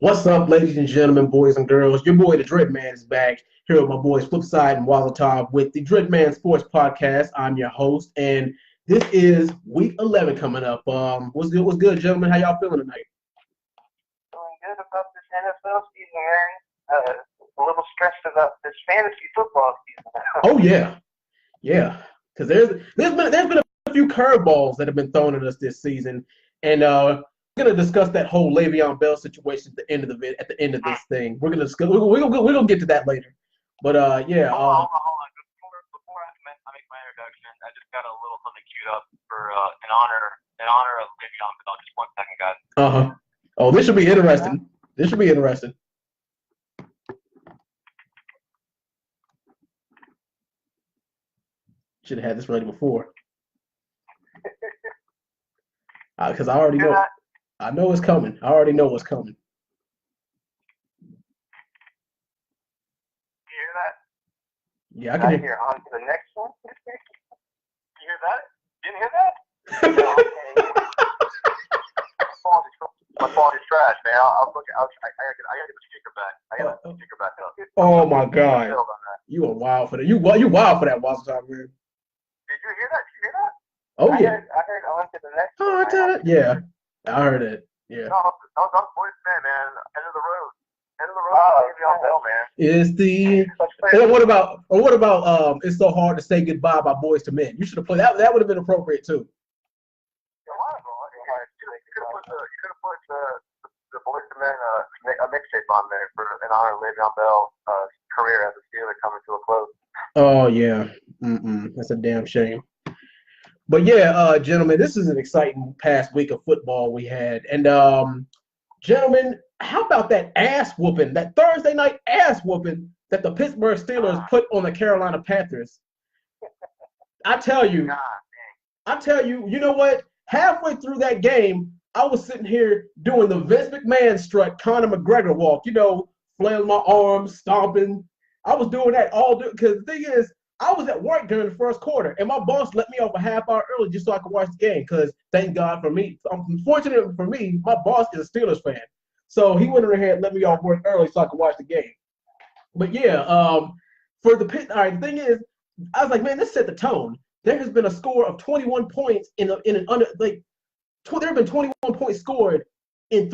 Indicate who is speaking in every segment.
Speaker 1: What's up, ladies and gentlemen, boys and girls? Your boy, TheDreadMan, is back here with my boys Flipside and Wazatov with the DreadMan Sports Podcast. I'm your host, and this is Week 11 coming up. What's good? What's good, gentlemen? How y'all feeling tonight?
Speaker 2: Feeling good about this NFL season, Aaron. A little stressed about this fantasy football season.
Speaker 1: Oh yeah, because there's been a few curveballs that have been thrown at us this season, and we're gonna discuss that whole Le'Veon Bell situation at the end of this thing. We're gonna discuss. We're gonna get to that later. But yeah.
Speaker 2: Hold on. Before I make my introduction, I just got a little something queued up for in honor of Le'Veon Bell. Just 1 second, guys.
Speaker 1: Uh-huh. Oh, this should be interesting. This should be interesting. Should have had this ready before. Because I already know. I know it's coming. I already know what's coming.
Speaker 2: You hear that?
Speaker 1: Yeah, I can
Speaker 2: hear. On to the next one. You hear that? Didn't hear that? My phone is trash, man. I gotta get the speaker back. I gotta get the speaker back up.
Speaker 1: Oh my God. You are wild for that. You wild for that, Wazatop, man.
Speaker 2: Did you hear that? Did you hear that?
Speaker 1: Oh yeah.
Speaker 2: I heard on to the next
Speaker 1: one. Yeah. I heard it. Yeah.
Speaker 2: No, I'm voice man. End of the road. End of the road. Oh, Le'Veon Bell, man.
Speaker 1: Is the and what about It's So Hard to Say Goodbye by Boys to Men? You should have played that. That would have been appropriate too.
Speaker 2: You could have put the Boys to Men a mixtape on there for in honor of Le'Veon Bell's career as a Steeler coming to a close.
Speaker 1: Oh yeah. That's a damn shame. But yeah, gentlemen, this is an exciting past week of football we had. And gentlemen, how about that ass whooping, that Thursday night ass whooping that the Pittsburgh Steelers put on the Carolina Panthers? I tell you, you know what? Halfway through that game, I was sitting here doing the Vince McMahon strut, Conor McGregor walk, flailing my arms, stomping. I was doing that all day because the thing is, I was at work during the first quarter, and my boss let me off a half hour early just so I could watch the game because, thank God for me, unfortunately for me, my boss is a Steelers fan. So he went ahead and let me off work early so I could watch the game. But yeah, for the pit, all right, the thing is, I was like, man, this set the tone. There has been a score of 21 points there have been 21 points scored in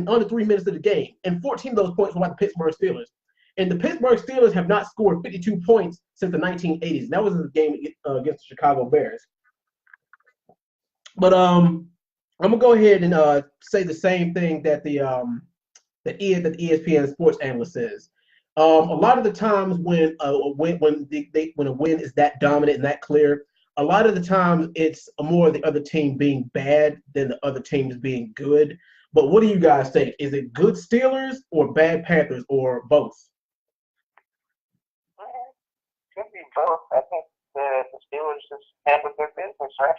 Speaker 1: under 3 minutes of the game, and 14 of those points were by the Pittsburgh Steelers. And the Pittsburgh Steelers have not scored 52 points since the 1980s. And that was the game against the Chicago Bears. But I'm gonna go ahead and say the same thing that the ESPN sports analyst says. A lot of the times when a win is that dominant and that clear, a lot of the times it's more the other team being bad than the other teams being good. But what do you guys think? Is it good Steelers or bad Panthers or both?
Speaker 2: Could be both. I think the Steelers just handled their business, right?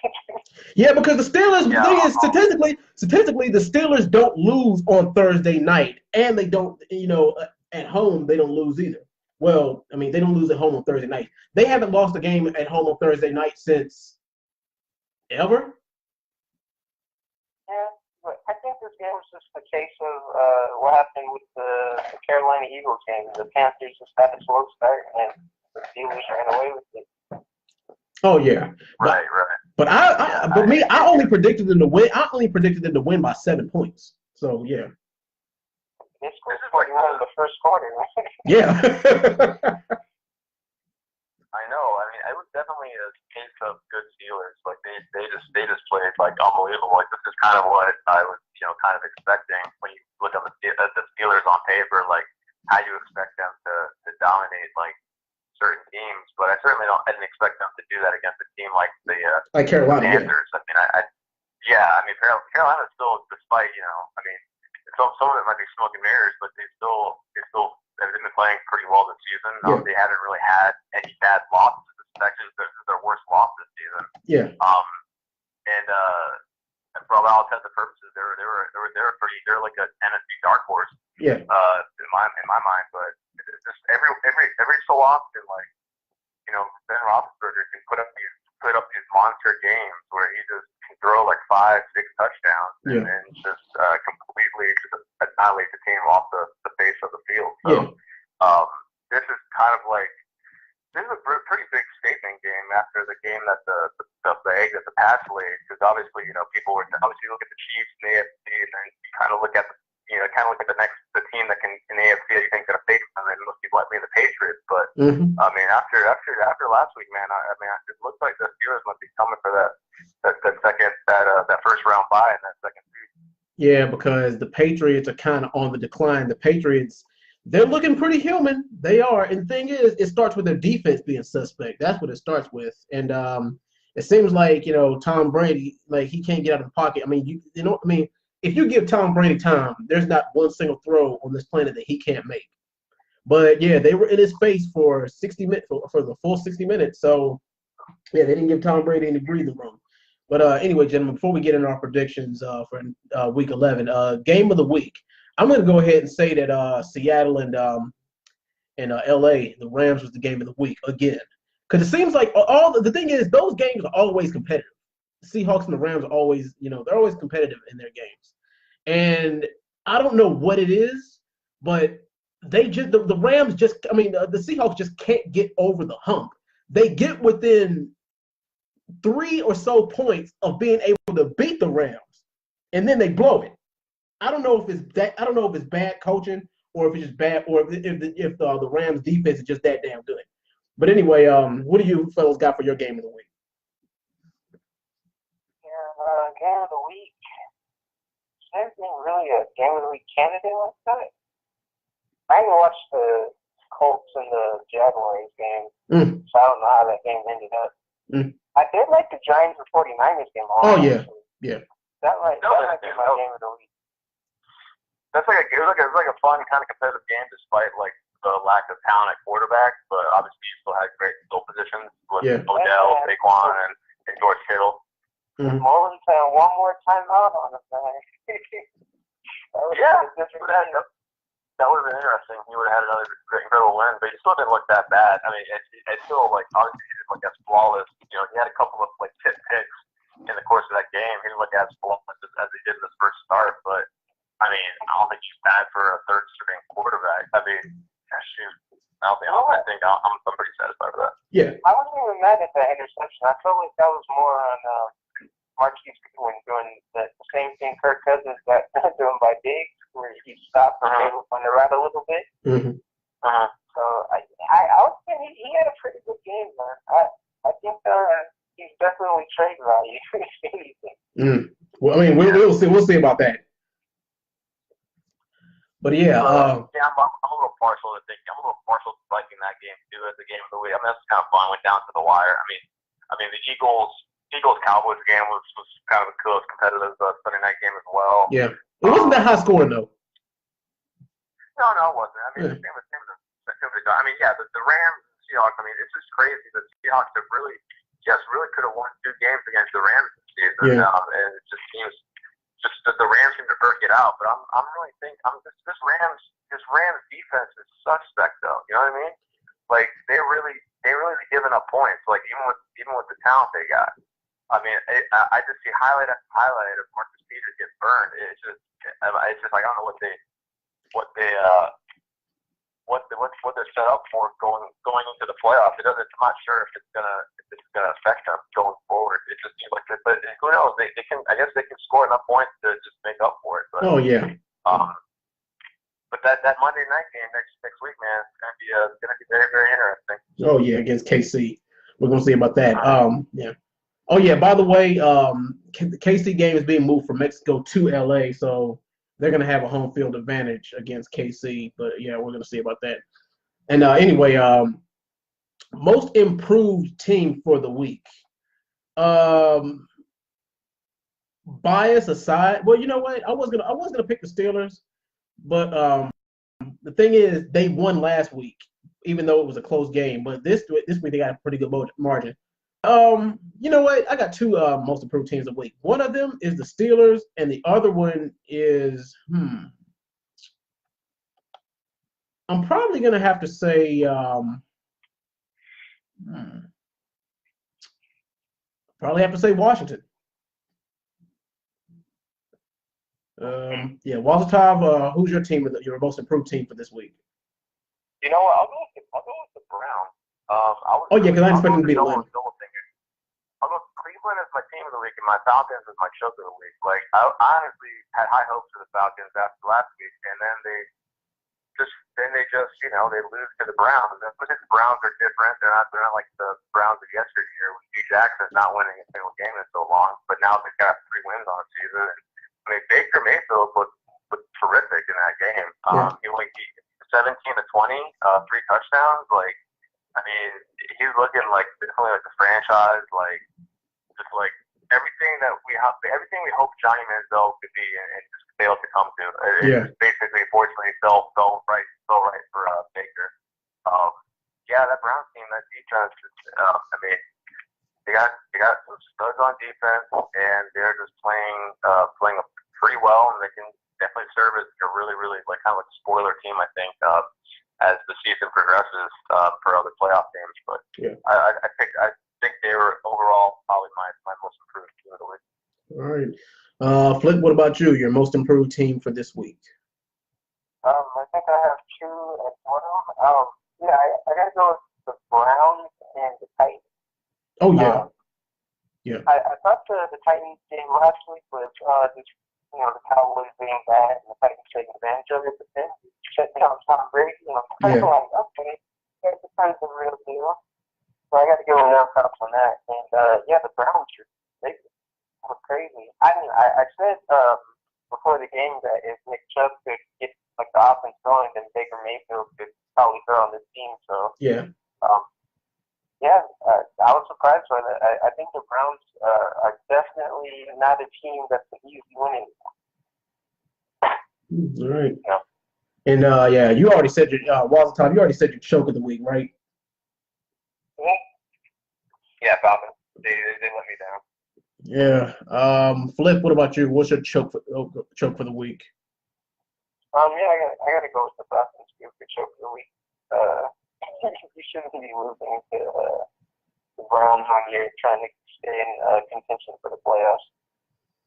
Speaker 1: Yeah, because the Steelers, the thing is, statistically, the Steelers don't lose on Thursday night, and they don't, at home, they don't lose either. Well, I mean, they don't lose at home on Thursday night. They haven't lost a game at home on Thursday night since ever.
Speaker 2: Yeah, but I think this game was just a case of what happened with the Carolina Eagles game. The Panthers just had a slow start, and the Steelers ran away with it.
Speaker 1: Oh yeah,
Speaker 2: right.
Speaker 1: But I only predicted them to win. I only predicted them to win by 7 points. So yeah.
Speaker 2: This is like the first quarter, right?
Speaker 1: Yeah.
Speaker 2: I know. I mean, it was definitely a case of good Steelers. Like they just played like unbelievable. Like this is kind of what I was kind of expecting when you look at the Steelers on paper. Like how you expect them to dominate like certain teams, but I certainly didn't expect them to do that against a team like the
Speaker 1: Carolina
Speaker 2: Panthers. Yeah. I mean, Carolina still, despite some of it might be smoke and mirrors, but they've been playing pretty well this season.
Speaker 1: Yeah.
Speaker 2: They haven't really had any bad losses. Actually, this is their worst loss this season.
Speaker 1: Yeah.
Speaker 2: And for all intents and purposes, they're like an NFC dark horse.
Speaker 1: Yeah.
Speaker 2: In my mind, but it's just every so often, like Ben Roethlisberger can put up these monster games where he just can throw like 5-6 touchdowns and just completely annihilate the team off the face of the field. So
Speaker 1: Yeah.
Speaker 2: this is kind of like this is a pretty big statement game after the game that the egg that the Pats laid, because obviously people were obviously look at the Chiefs in the AFC and then you kind of look at the team that can in the AFC that you think is going to face them, and most people like me the Patriots. But I mean after last week, man, I mean it looks like the Steelers must be coming for that first round bye in that second season.
Speaker 1: Yeah, because the Patriots are kind of on the decline. The Patriots, they're looking pretty human. They are. And the thing is, it starts with their defense being suspect. That's what it starts with. And it seems like, Tom Brady, like he can't get out of the pocket. I mean, if you give Tom Brady time, there's not one single throw on this planet that he can't make. But yeah, they were in his face for 60 minutes for the full 60 minutes. So yeah, they didn't give Tom Brady any breathing room. But anyway, gentlemen, before we get into our predictions for Week 11, game of the week, I'm going to go ahead and say that Seattle and LA, the Rams was the game of the week again. Because it seems like the thing is, those games are always competitive. The Seahawks and the Rams are always, they're always competitive in their games. And I don't know what it is, but the Rams the Seahawks just can't get over the hump. They get within 3 or so points of being able to beat the Rams, and then they blow it. I don't know if it's that. I don't know if it's bad coaching or if it's just bad, or if the Rams defense is just that damn good. But anyway, what do you fellas got for your game of the week?
Speaker 3: Game of the week. There's not really a game of the week candidate like that. I didn't watch the Colts and the Jaguars game, so I don't know how that game ended up. I did like the Giants and 49ers game.
Speaker 1: Oh yeah, yeah.
Speaker 3: That might be my game of the week.
Speaker 2: It was like a fun kind of competitive game despite like the lack of talent at quarterback, but obviously you still had great skill positions with Odell, Saquon, and George Kittle.
Speaker 3: Mullins had one more timeout on him.
Speaker 2: That would have been interesting. He would have had another great, incredible win, but he still didn't look that bad. I mean, it's still like obviously he didn't look as flawless. He had a couple of like tip picks in the course of that game. He didn't look as flawless as he did in his first start, but I mean, I don't think he's bad for a third string quarterback. I mean, shoot, I think I'm pretty satisfied with that.
Speaker 1: Yeah,
Speaker 3: I wasn't even mad at that interception. I felt like that was more on Marquise Goodwin doing the same thing Kirk Cousins got doing by Diggs, where he stopped the table on the right a little bit. So I would say he had a pretty good game, man. I think he's definitely trade value. If anything.
Speaker 1: Well, I mean, we'll see about that. But yeah,
Speaker 2: I'm a little partial to liking that game too as the game of the week. I mean, that's kind of fun. Went down to the wire. I mean, the Eagles Cowboys game was kind of a close, competitive Sunday night game as well.
Speaker 1: Yeah, it wasn't that high scoring though.
Speaker 2: No, it wasn't. I mean, the game was I mean, yeah, the Rams and Seahawks. I mean, it's just crazy. The Seahawks have really could have won 2 games against the Rams this season, and it just seems that the Rams seem to get out. But I'm really thinking this Rams defense is suspect though. You know what I mean? Like they really giving up points. Like even with the talent they got. I mean, I just see highlight after highlight of Marcus Peters get burned. It's just like I don't know what they're set up for going into the playoffs. I'm not sure if it's gonna affect them going forward. It just seems like it, but who knows? They can. I guess they can score enough points to just make up for it. But, but that Monday night game next week, man, it's gonna be very, very interesting.
Speaker 1: Oh yeah, against KC. We're gonna see about that. Yeah. Oh yeah. By the way, the KC game is being moved from Mexico to LA, so they're gonna have a home field advantage against KC. But yeah, we're gonna see about that. And anyway, most improved team for the week. Bias aside, well, you know what? I was gonna pick the Steelers, but the thing is, they won last week, even though it was a close game. But this week they got a pretty good margin. You know what? I got 2 most improved teams of the week. One of them is the Steelers, and the other one is I'm probably gonna have to say probably have to say Washington. Yeah, Walter, who's your team, your most improved team for this week?
Speaker 2: You know what? I'll go with the Browns.
Speaker 1: Oh yeah, because I expect them to beat Atlanta.
Speaker 2: I'll go with Cleveland as my team of the week and my Falcons as my choke of the week. Like I honestly had high hopes for the Falcons after last week, and then they just they lose to the Browns. And the Browns are different. They're not like the Browns of yesteryear when Hugh Jackson's not winning a single game in so long. But now they've got 3 wins on the season. And, I mean, Baker Mayfield looked terrific in that game. He 17 to 20, 3 touchdowns. Like, I mean, he's looking like definitely like the franchise, like just like everything we hope Johnny Manziel could be, and just failed to come to. Basically, fortunately, fell right for Baker. That Browns team, that defense. I mean, they got some studs on defense, and they're just playing pretty well, and they can definitely serve as a really, really like kind of like a spoiler team, I think, as the season progresses for other playoff games. But I think they were overall probably my most improved team of the week.
Speaker 1: All right. Flip, what about you? Your most improved team for this week?
Speaker 3: I think I have 2 at bottom. I gotta go with the Browns and the Titans.
Speaker 1: Oh yeah.
Speaker 3: I thought the Titans game last week was just the Cowboys being bad and the Titans taking advantage of it, but then shut down Tom Brady, and I'm kind of like, okay, that's kind of the real deal. So I got to give them their props on that. And the Browns they were crazy. I mean, I said before the game that if Nick Chubb could get like the offense going, then Baker Mayfield could probably throw on this team. So I was surprised by that. I think the Browns are definitely not a team that's an easy winning.
Speaker 1: All right.
Speaker 3: Yeah.
Speaker 1: And you already said your Walter Tom, you already said your choke of the week, right?
Speaker 2: Yeah, Falcons. They let me down.
Speaker 1: Yeah. Flip, what about you? What's your choke for the week?
Speaker 3: I gotta go with the Falcons for choke of the week. You shouldn't be losing to the Browns when you're trying to stay in contention for the playoffs.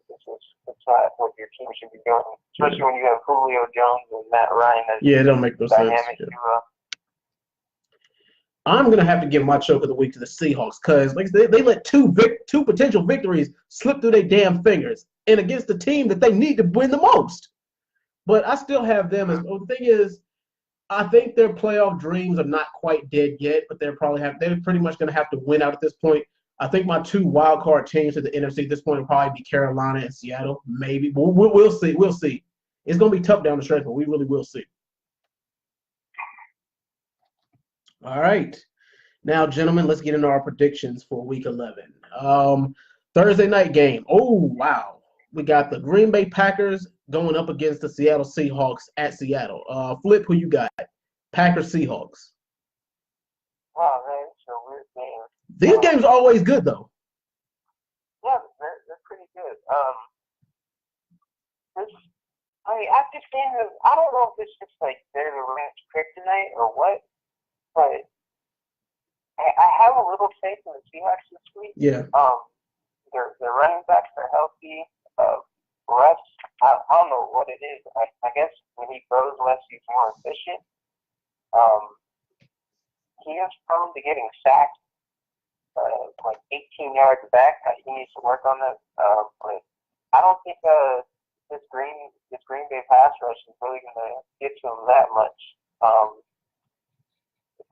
Speaker 3: It's not what your team should be doing, especially when you have Julio Jones and Matt Ryan.
Speaker 1: It don't make no sense. I'm gonna have to give my choke of the week to the Seahawks because they let two potential victories slip through their damn fingers, and against the team that they need to win the most. But I still have them as. The thing is, I think their playoff dreams are not quite dead yet, but they're pretty much gonna have to win out at this point. I think my 2 wild card teams to the NFC at this point will probably be Carolina and Seattle. Maybe we'll see. We'll see. It's gonna be tough down the stretch, but we really will see. All right. Now, gentlemen, let's get into our predictions for Week 11. Thursday night game. Oh, wow. We got the Green Bay Packers going up against the Seattle Seahawks at Seattle. Flip, who you got? Packers, Seahawks.
Speaker 3: Oh, man, it's a weird game.
Speaker 1: These games are always good, though.
Speaker 3: Yeah, they're pretty good. After seeing them, I don't know if it's just like they're the Rams kryptonite or what, but I have a little faith in the Seahawks this week.
Speaker 1: Yeah.
Speaker 3: Their running backs are healthy. Russ, I don't know what it is. I guess when he throws less, he's more efficient. He is prone to getting sacked, like 18 yards back. He needs to work on that. But I don't think this Green Bay pass rush is really going to get to him that much.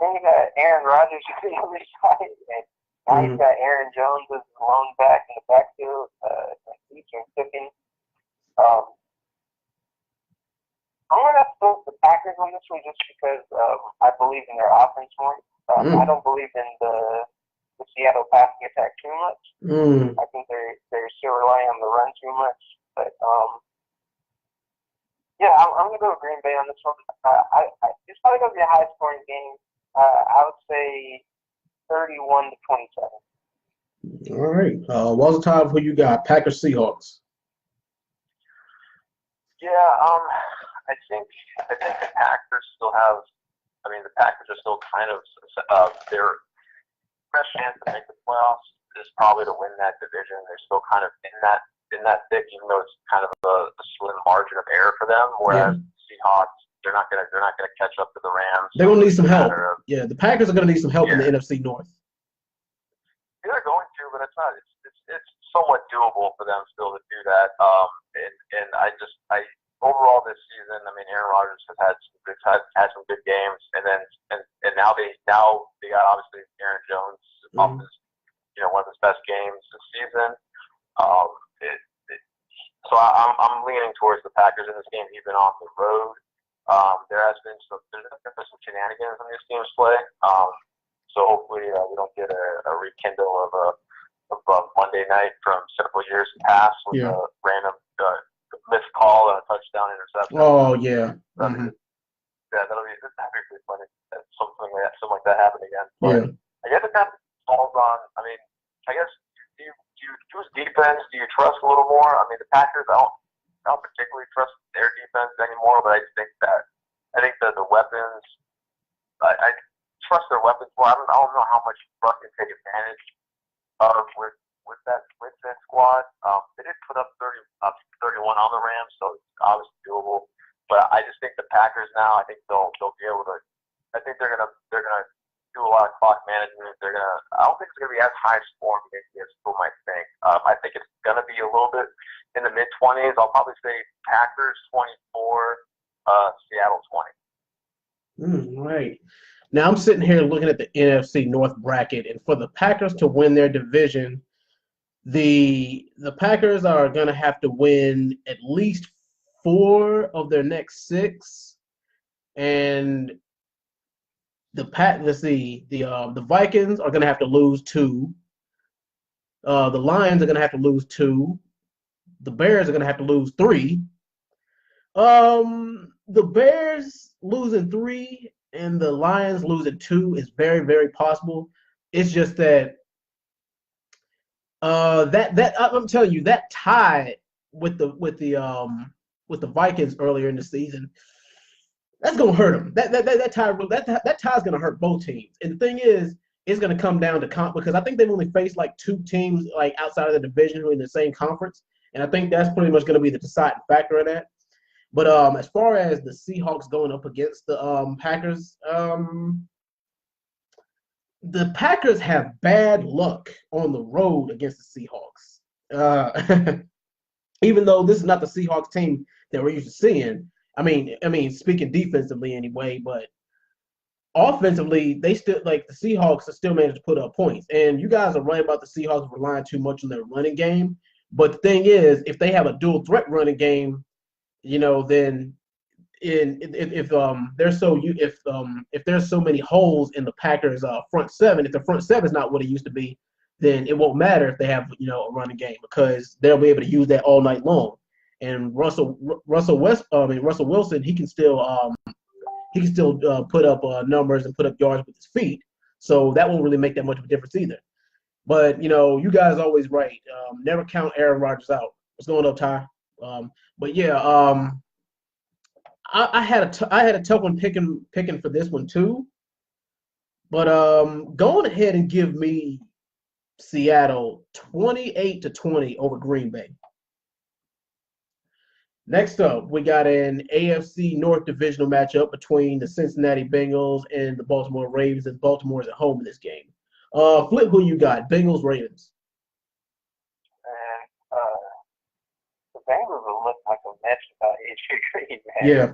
Speaker 3: Then you got Aaron Rodgers on the other side, and now you've got Aaron Jones as the lone back in the backfield, and featuring Pickens. I'm going to have to go with the Packers on this one just because I believe in their offense more. I don't believe in the Seattle passing attack too much. I think they're still relying on the run too much. But I'm going to go with Green Bay on this one. It's probably going to be a high-scoring game. I would say 31 to 27.
Speaker 1: All right. Walter Tom, who you got? Packers, Seahawks.
Speaker 2: Yeah, I think the Packers still have. I mean, the Packers are still kind of their best chance to make the playoffs is probably to win that division. They're still kind of in that in that thick, even though it's kind of a slim margin of error for them. Whereas Seahawks, they're not gonna catch up to the Rams.
Speaker 1: They're gonna need some help. Yeah, the Packers are gonna need some help in the NFC North.
Speaker 2: They're going to, but it's not. It's somewhat doable for them still to do that. And I overall this season, I mean, Aaron Rodgers has had some good games, and now they got obviously Aaron Jones off his, one of his best games this season. So I'm leaning towards the Packers in this game, even on the road. There's been some shenanigans when these teams play. So hopefully we don't get a rekindle of a Monday night from several years past with a random missed call and a touchdown interception.
Speaker 1: Oh yeah.
Speaker 2: Yeah, that'd be pretty funny. Something like that happen again. But I guess it kind of falls on. I mean, I guess do you choose defense? Do you trust a little more? I mean, the Packers, I don't particularly trust their defense anymore, but I just think that the weapons, I trust their weapons more. I don't know how much Russ can take advantage of with that squad. They did put up 31 on the Rams, so it's obviously doable. But I just think the Packers now, I think they'll be able to. I think they're gonna do a lot of clock management. I don't think it's gonna be as high scoring as people might think. I think it's gonna be a little bit in the mid-20s. I'll probably say Packers 24, Seattle 20.
Speaker 1: Right. Now I'm sitting here looking at the NFC North bracket, and for the Packers to win their division, the Packers are gonna have to win at least 4 of their next 6, and the Vikings are gonna have to lose 2. The Lions are gonna have to lose 2. The Bears are gonna have to lose 3. The Bears losing 3 and the Lions losing 2 is very, very possible. It's just that that I'm telling you, that tie with the Vikings earlier in the season, that's gonna hurt them. That tie is gonna hurt both teams. And the thing is, it's gonna come down to because I think they've only faced like 2 teams like outside of the division who are in the same conference, and I think that's pretty much gonna be the deciding factor of that. But as far as the Seahawks going up against the Packers, the Packers have bad luck on the road against the Seahawks. Even though this is not the Seahawks team that we're used to seeing. I mean, speaking defensively anyway, but offensively, they still the Seahawks are still managed to put up points. And you guys are right about the Seahawks relying too much on their running game. But the thing is, if they have a dual threat running game, then if there's so many holes in the Packers front seven, if the front seven is not what it used to be, then it won't matter if they have a running game because they'll be able to use that all night long. And Russell Wilson, he can still put up numbers and put up yards with his feet, so that won't really make that much of a difference either. But you guys are always right. Never count Aaron Rodgers out. What's going up, Ty? But yeah, I had a tough one picking for this one too. But going ahead and give me Seattle 28-20 over Green Bay. Next up, we got an AFC North divisional matchup between the Cincinnati Bengals and the Baltimore Ravens, and Baltimore is at home in this game. Flip, who you got? Bengals, Ravens.
Speaker 3: The Bengals will look like a mess without AJ Green, man.
Speaker 1: Yeah.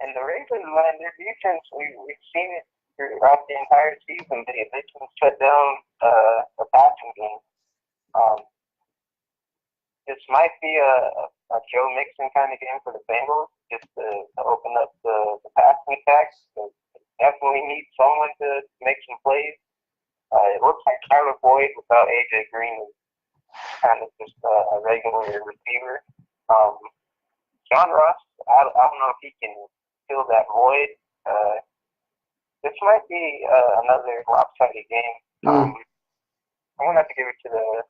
Speaker 3: And the Ravens, man, their defense, we've seen it throughout the entire season. They can shut down the passing game. This might be a Joe Mixon kind of game for the Bengals, just to open up the passing attack. They definitely need someone to make some plays. It looks like Tyler Boyd without AJ Green is kind of just a regular receiver. John Ross, I don't know if he can fill that void. This might be another lopsided game. I'm gonna have to give it to the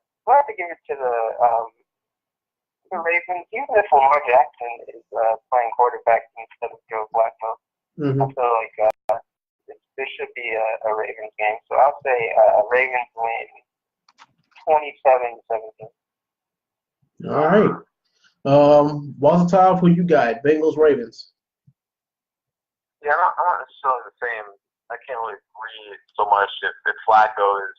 Speaker 3: Ravens, even if Lamar Jackson is playing quarterback instead of Joe Flacco. I feel like this should be a Ravens game. So I'll say Ravens win 27-17.
Speaker 1: All right. Volatile, who you got? Bengals, Ravens.
Speaker 2: Yeah, I'm not necessarily the same. I can't really agree so much if Flacco is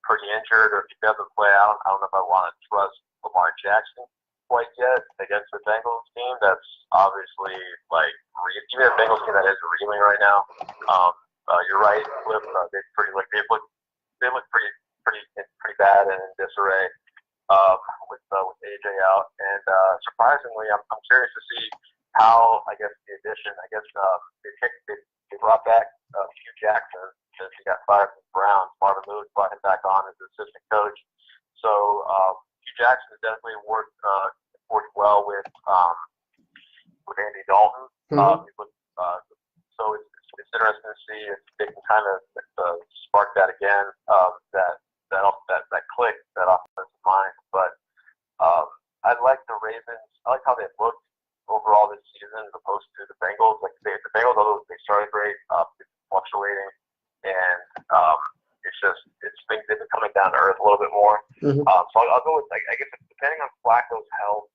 Speaker 2: pretty injured or if he doesn't play. I don't know if I want to trust Lamar Jackson quite yet against the Bengals team. That's obviously like even a Bengals team that is reeling right now. You're right, Cliff. They look pretty bad and in disarray with AJ out. And surprisingly, I'm curious to see how I guess the addition. I guess they brought back Hugh Jackson since he got fired from the Browns. Marvin Lewis brought him back on as assistant coach. So Hugh Jackson has definitely worked well with Andy Dalton.
Speaker 1: Mm-hmm.
Speaker 2: So it's interesting to see if they can kind of spark that again. That click, that offensive mind. But I like the Ravens. I like how they looked overall this season as opposed to the Bengals. Like the Bengals, although they started great, it's fluctuating, and they've been coming down to earth a little bit more.
Speaker 1: Mm-hmm.
Speaker 2: So I'll go with I guess depending on Flacco's health.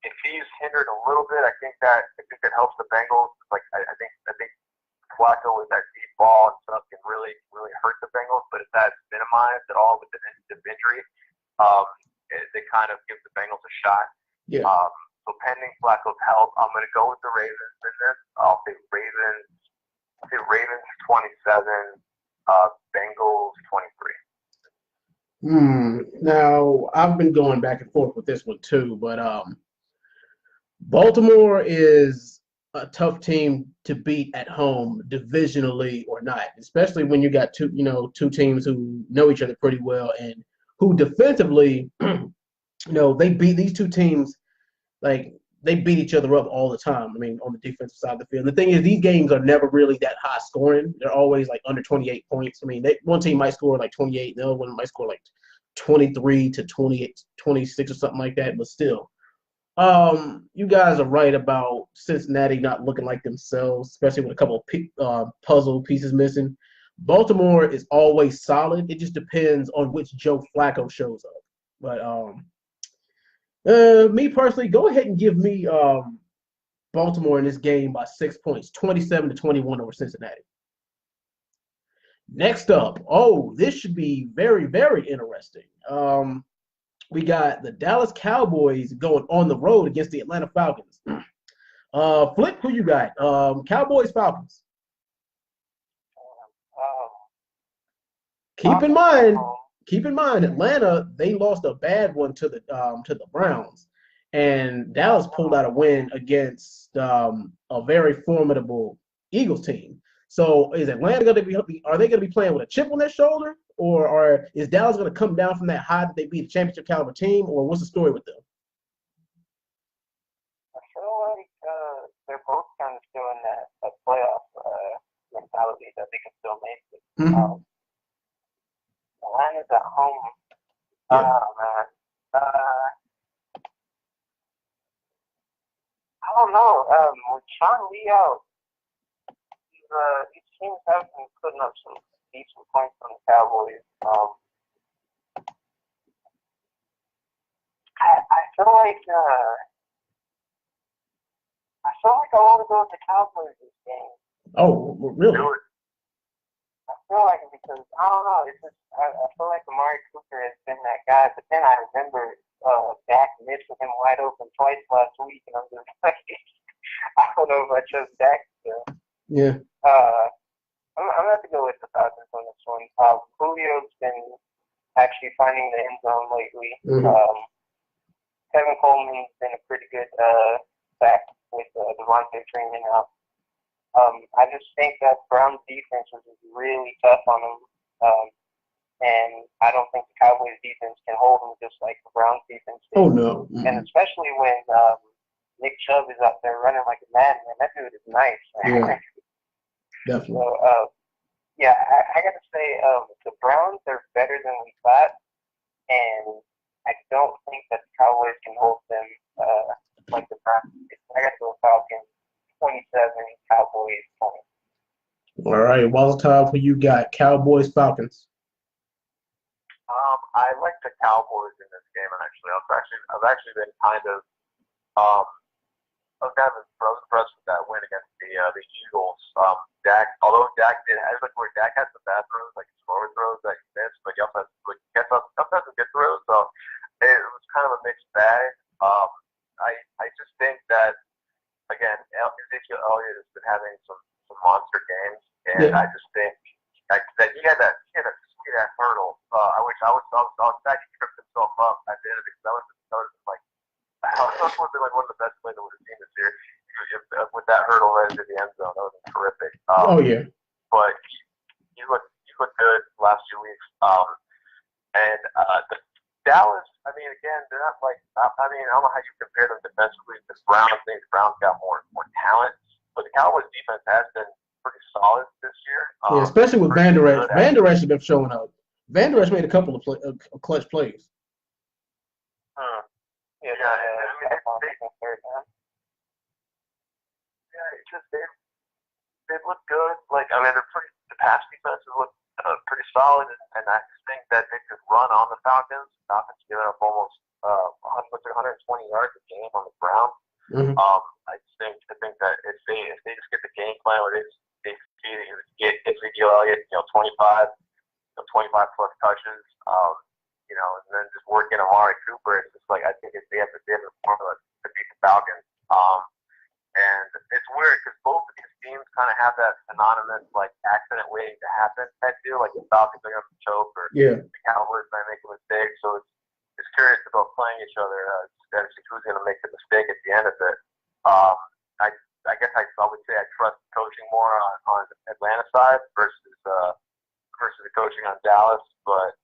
Speaker 2: If he's hindered a little bit, I think it helps the Bengals. Like I think Flacco with that deep ball and stuff can really hurt the Bengals. But if that's minimized at all with the injury, it kind of gives the Bengals a shot.
Speaker 1: Yeah.
Speaker 2: So pending Flacco's health, I'm going to go with the Ravens in this. I'll say Ravens 27, Bengals 23.
Speaker 1: Now I've been going back and forth with this one too, but Baltimore is a tough team to beat at home, divisionally or not, especially when you got two teams who know each other pretty well and who defensively, they beat these two teams. Like, they beat each other up all the time. I mean, on the defensive side of the field. The thing is, these games are never really that high scoring. They're always like under 28 points. I mean, one team might score like 28, the other one might score like 23 to 28, 26 or something like that. But still, you guys are right about Cincinnati not looking like themselves, especially with a couple of puzzle pieces missing. Baltimore is always solid. It just depends on which Joe Flacco shows up. But me personally, go ahead and give me Baltimore in this game by 6 points, 27-21 over Cincinnati. Next up, this should be very, very interesting. We got the Dallas Cowboys going on the road against the Atlanta Falcons. Flip, who you got? Cowboys, Falcons. Keep in mind, Atlanta, they lost a bad one to the Browns, and Dallas pulled out a win against a very formidable Eagles team. So is Atlanta going to be? Are they going to be playing with a chip on their shoulder, or is Dallas going to come down from that high that they beat a championship caliber team, or what's the story with them?
Speaker 3: I feel like they're both kind of still in that playoff mentality that they can still make it.
Speaker 1: Mm-hmm.
Speaker 3: Atlanta's at home.
Speaker 1: Yeah.
Speaker 3: Man. I don't know. With Sean Lee out, these teams have been putting up some decent points on the Cowboys. I feel like I want to go with the Cowboys this game.
Speaker 1: Oh, really?
Speaker 3: I feel like it because I don't know. It's just I feel like Amari Cooper has been that guy, but then I remember Dak missing him wide open twice last week, and I'm just like, I don't know if I trust Dak still.
Speaker 1: Yeah.
Speaker 3: I'm gonna have to go with the Falcons on this one. Julio's been actually finding the end zone lately.
Speaker 1: Mm-hmm.
Speaker 3: Kevin Coleman's been a pretty good back with Devontae Freeman out. I just think that Brown's defense was really tough on him, and I don't think the Cowboys defense can hold him just like the Browns defense did.
Speaker 1: Oh no! Mm-hmm.
Speaker 3: And especially when Nick Chubb is out there running like a madman. That dude is nice.
Speaker 1: Yeah, definitely.
Speaker 3: So I gotta say the Browns are better than we thought, and I don't think that the Cowboys can hold them like the Browns. I got the Falcons 27, Cowboys 20.
Speaker 1: All right, Walter, who you got? Cowboys, Falcons.
Speaker 2: Cowboys in this game. Actually, I've actually been kind of I was kind of impressed with that win against the Eagles. Although Dak did, I was like where Dak had some bad throws, like slower throws that he missed, but he also has some good throws. So it was kind of a mixed bag. I just think that again, Ezekiel Elliott has been having some monster games, and I just think that he had that hurdle. I was sad he tripped himself up at the end of it because that was like. That was supposed to be like one of the best plays I would have seen this year. With that hurdle right into the end zone, that was terrific. But he looked good the last 2 weeks. And the Dallas, I mean, again, they're not like. I mean, I don't know how you compare them defensively. The Browns, I think the Browns got more talent, but the Cowboys defense has been pretty solid this year.
Speaker 1: Yeah, especially with Van Der Esch. Van Der Esch has been showing up. Van Der Esch made a couple of clutch plays.
Speaker 2: They look good. Like I mean, the pass defenses look pretty solid, and I just think that they could run on the Falcons. Falcons giving up almost 120 yards a game on the ground.
Speaker 1: Mm-hmm.
Speaker 2: I think that if they just get the game plan where they get Ezekiel Elliott, 25 plus touches, and then just working Amari Cooper. It's just like I think they have the formula to beat the Falcons. And it's weird because both of these teams kind of have that synonymous like accident waiting to happen type deal. Like the Falcons are going to choke, or the Cowboys might make a mistake. So it's curious about playing each other. See who's going to make the mistake at the end of it. I guess I would say I trust coaching more on Atlanta side versus the coaching on Dallas, but.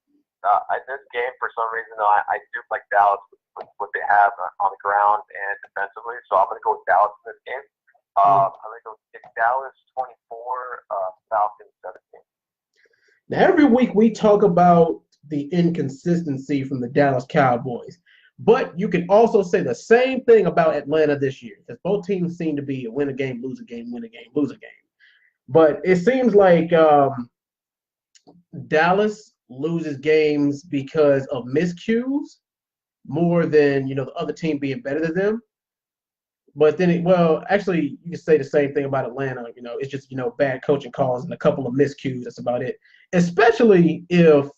Speaker 2: In this game, for some reason, though, I do like Dallas with what they have on the ground and defensively. So I'm going to go with Dallas in this game. I'm going to go with Dallas 24, Falcons 17.
Speaker 1: Now, every week we talk about the inconsistency from the Dallas Cowboys, but you can also say the same thing about Atlanta this year, because both teams seem to be a win a game, lose a game, win a game, lose a game. But it seems like Dallas loses games because of miscues more than the other team being better than them. But then actually you can say the same thing about Atlanta. It's just bad coaching calls and a couple of miscues. That's about it. Especially if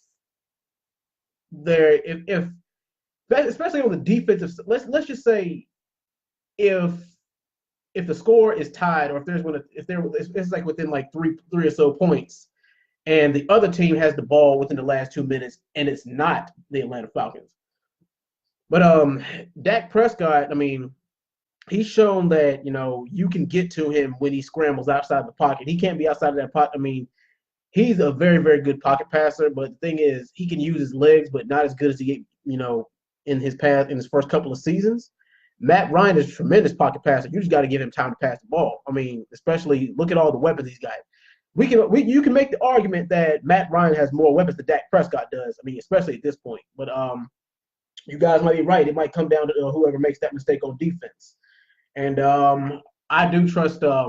Speaker 1: especially on the defensive. Let's just say if the score is tied, or if it's like within like three or so points. And the other team has the ball within the last 2 minutes, and it's not the Atlanta Falcons. But Dak Prescott, I mean, he's shown that you can get to him when he scrambles outside the pocket. He can't be outside of that pocket. I mean, he's a very, very good pocket passer. But the thing is, he can use his legs, but not as good as he in his first couple of seasons. Matt Ryan is a tremendous pocket passer. You just got to give him time to pass the ball. I mean, especially look at all the weapons he's got. You can make the argument that Matt Ryan has more weapons than Dak Prescott does. I mean, especially at this point. But you guys might be right. It might come down to whoever makes that mistake on defense. And I do trust. I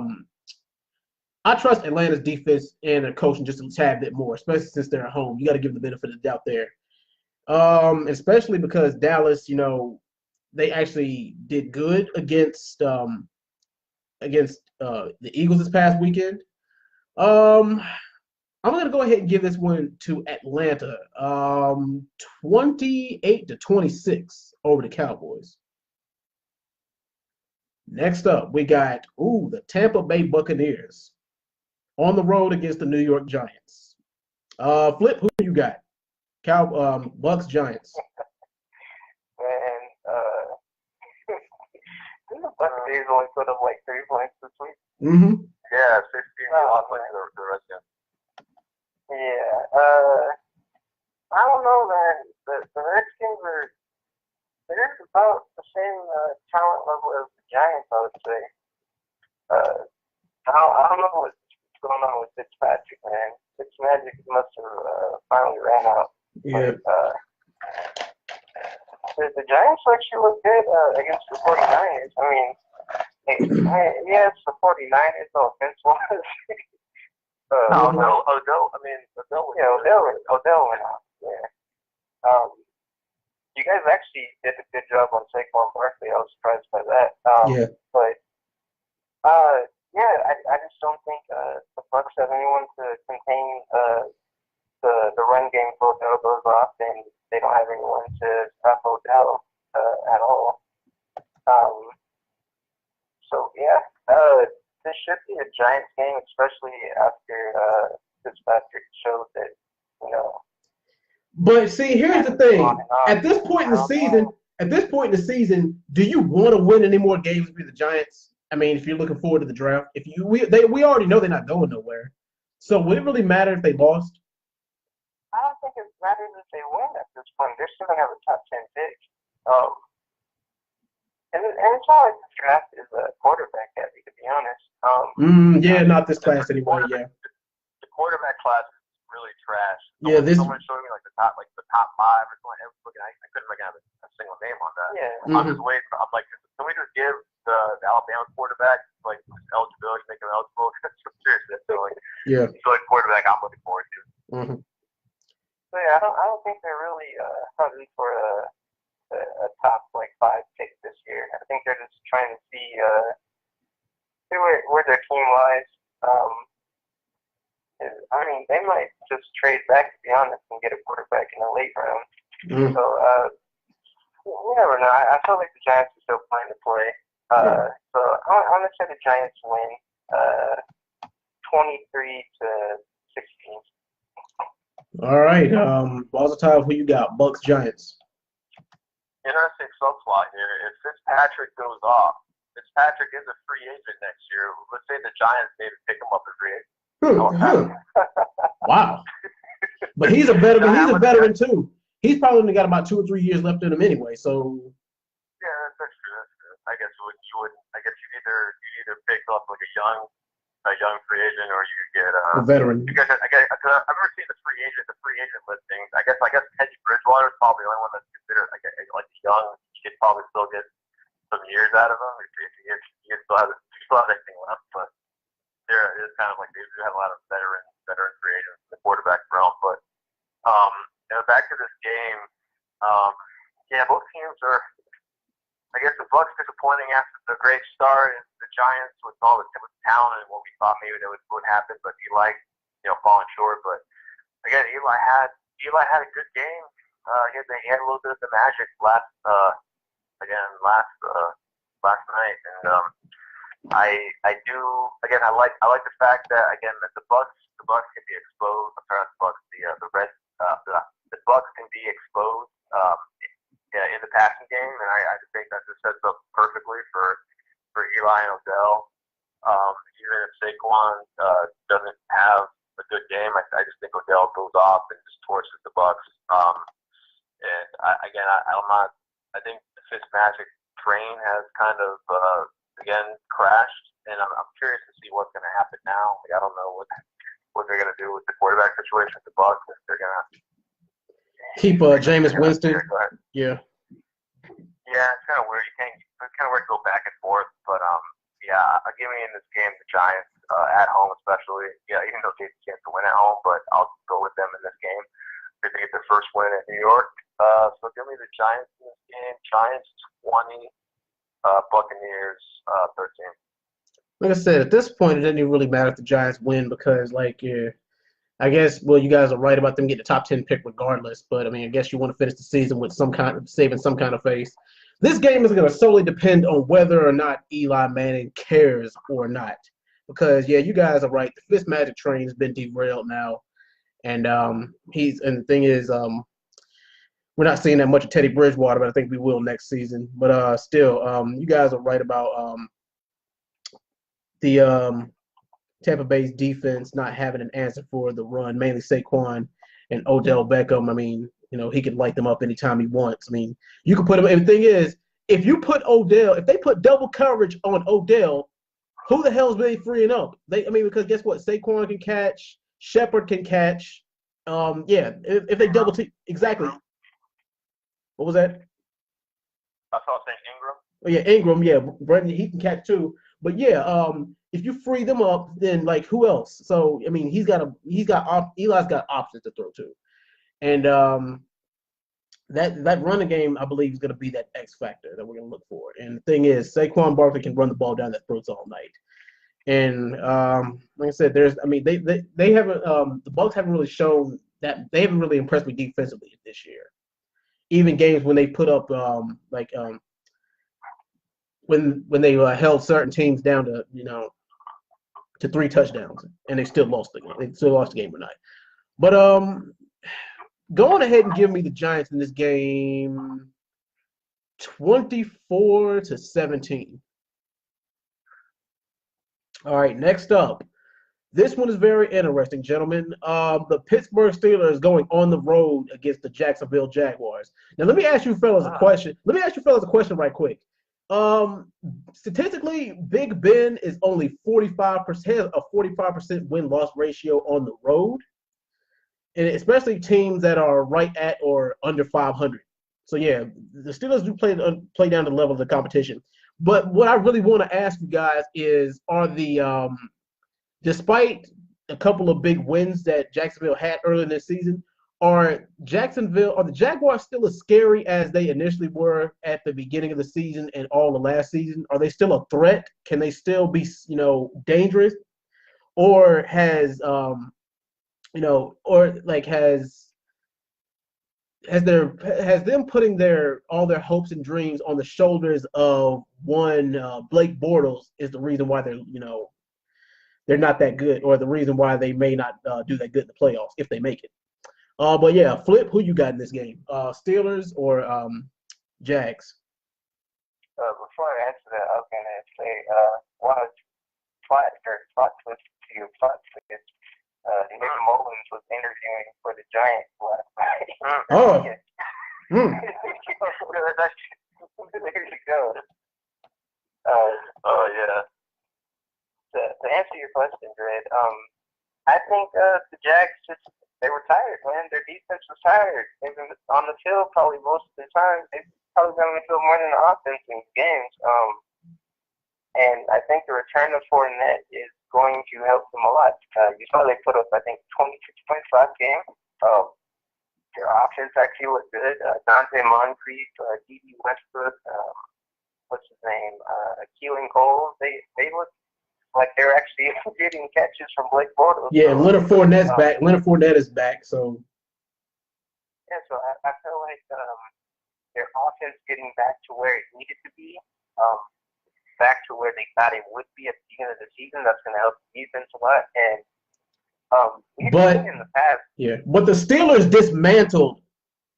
Speaker 1: trust Atlanta's defense and their coaching just a tad bit more, especially since they're at home. You got to give them the benefit of the doubt there. Especially because Dallas, they actually did good against the Eagles this past weekend. I'm going to go ahead and give this one to Atlanta. 28-26 over the Cowboys. Next up, we got the Tampa Bay Buccaneers on the road against the New York Giants. Flip, who you got? Bucks, Giants.
Speaker 3: Man, the Buccaneers only put up like 3 points this week.
Speaker 1: Mm-hmm.
Speaker 2: Yeah, 16 the Redskins.
Speaker 3: Yeah, I don't know, man. The Redskins they're about the same talent level as the Giants, I would say. I don't know what's going on with Fitzpatrick, man. Fitzmagic must have finally ran out.
Speaker 1: Yeah.
Speaker 3: But, the Giants actually look good against the 49ers. I mean, yes, the 49ers offense-wise.
Speaker 2: Odell went out.
Speaker 3: Odell went out. Yeah. you guys actually did a good job on Saquon Barkley. I was surprised by that.
Speaker 1: Yeah.
Speaker 3: But yeah, I just don't think the Bucks have anyone to contain the run game. If Odell goes off, and they don't have anyone to stop Odell at all. So yeah, this should be a Giants game, especially after Fitzpatrick showed that, you know.
Speaker 1: But see, here's the thing. At this point in the season, do you want to win any more games with the Giants? I mean, if you're looking forward to the draft, we already know they're not going nowhere. So would it really matter if they lost?
Speaker 3: I don't think it matters if they win at this point. They're still gonna have a top 10 pick. And it's not like the draft is a quarterback heavy, to be honest.
Speaker 1: Yeah, not this class anyway. Yeah.
Speaker 2: The quarterback class is really trash.
Speaker 1: Someone
Speaker 2: showed me like the top 5 or something. I was looking, I couldn't make out a single name on that.
Speaker 3: Yeah.
Speaker 2: I'm just waiting. I'm like, can we just give the Alabama quarterback like eligibility, make him eligible? Seriously,
Speaker 1: yeah.
Speaker 2: It's like quarterback I'm looking forward to.
Speaker 1: Mm-hmm.
Speaker 3: So yeah, I don't think they're really hunting for a top like 5 pick this year. I think they're just trying to see where their team lies. I mean, they might just trade back, to be honest, and get a quarterback in the late round.
Speaker 1: Mm-hmm.
Speaker 3: So you never know. I feel like the Giants are still playing to play. So I'm gonna say the Giants win 23-16.
Speaker 1: All right. Balls of time. Who you got? Bucks, Giants.
Speaker 2: Interesting subplot here. If Fitzpatrick goes off, Fitzpatrick is a free agent next year. Let's say the Giants maybe pick him up as free agent.
Speaker 1: Wow. But he's a veteran. He's a veteran too. He's probably only got about 2 or 3 years left in him anyway. So.
Speaker 2: Yeah, that's true. I guess you would. I guess you either pick up like a young free agent, or you get
Speaker 1: a veteran.
Speaker 2: Because I've never seen the free agent listings. I guess Teddy Bridgewater is probably the only one that's considered like young. You could probably still get some years out of him if he still has anything left. But there is kind of like they do have a lot of veteran free agents in the quarterback realm. But back to this game. Yeah, both teams are. I guess the Bucks disappointing after the great start, and the Giants with all the talent and what we thought maybe that would happen, but Eli, falling short. But again, Eli had a good game. He had a little bit of the magic last night, and I do again. I like the fact that again that the Bucks can be exposed. I'm sorry, the Bucks can be exposed. In the passing game, and I just think that just sets up perfectly for Eli and Odell. Even if Saquon doesn't have a good game, I just think Odell goes off and just torches the Bucks. And I think the Fitzmagic train has kind of again crashed, and I'm curious to see what's going to happen now. I don't know what they're going to do with the quarterback situation with the Bucks. If they're going to
Speaker 1: keep Jameis Winston. Yeah.
Speaker 2: Yeah, it's kind of weird. It's kind of weird to go back and forth, but yeah, I'll give me in this game the Giants at home, especially. Yeah, even though they can't win at home, but I'll go with them in this game. They get their first win at New York. So give me the Giants in this game. Giants 20, Buccaneers 13.
Speaker 1: Like I said, at this point, it doesn't even really matter if the Giants win because, I guess, well, you guys are right about them getting the top 10 pick regardless. But I mean, I guess you want to finish the season with saving some kind of face. This game is going to solely depend on whether or not Eli Manning cares or not. Because yeah, you guys are right. The Fitzmagic train has been derailed now, and the thing is, we're not seeing that much of Teddy Bridgewater, but I think we will next season. But still, you guys are right about the Tampa Bay's defense not having an answer for the run, mainly Saquon and Odell Beckham. I mean, he can light them up anytime he wants. I mean, you can put him. And the thing is, if they put double coverage on Odell, who the hell is really freeing up? Because guess what? Saquon can catch, Shepard can catch. If they double team, exactly. What was that?
Speaker 2: I was saying Ingram.
Speaker 1: Oh yeah, Ingram. Yeah, Brendan, he can catch too. But yeah, if you free them up, then who else? So I mean, Eli's got options to throw to, and that running game, I believe, is going to be that X factor that we're going to look for. And the thing is, Saquon Barkley can run the ball down their throats all night. And like I said, they haven't the Bucs haven't really shown that they haven't really impressed me defensively this year. Even games when they put up when they held certain teams down to to 3 touchdowns, and they still lost the game. They still lost the game tonight. But go on ahead and give me the Giants in this game, 24-17. All right, next up. This one is very interesting, gentlemen. The Pittsburgh Steelers going on the road against the Jacksonville Jaguars. Now, let me ask you fellas a question. Right quick. Statistically, Big Ben is only 45%, a 45% win-loss ratio on the road, and especially teams that are right at or under 500. So, yeah, the Steelers do play down to the level of the competition. But what I really want to ask you guys is, despite a couple of big wins that Jacksonville had early in this season, are the Jaguars still as scary as they initially were at the beginning of the season and all the last season? Are they still a threat? Can they still be, dangerous? Or has them putting all their hopes and dreams on the shoulders of one Blake Bortles is the reason why they're not that good, or the reason why they may not do that good in the playoffs if they make it. But yeah, Flip, who you got in this game? Steelers or Jags?
Speaker 3: Before I answer that, I was going to say, Nick Mullins was interviewing for the Giants last night.
Speaker 1: Oh.
Speaker 3: There you go.
Speaker 2: Yeah.
Speaker 3: To answer your question, Dread, I think the Jags they were tired, man. Their defense was tired. They've been on the field probably most of the time. They've probably been on the field more than the offense in games. And I think the return of Fournette is going to help them a lot. You saw they put up, I think, 26 points last game. Their offense actually looked good. Dante Moncrief, D.B. Westbrook, what's his name, Keelan Cole. They look like they're actually getting catches from Blake Bortles.
Speaker 1: Yeah, Leonard Fournette's back. Leonard Fournette is back. So
Speaker 3: yeah, so I feel like their offense getting back to where it needed to be, back to where they thought it would be at the beginning of the season. That's going to help the defense a lot. And we've seen in the past.
Speaker 1: Yeah, but the Steelers dismantled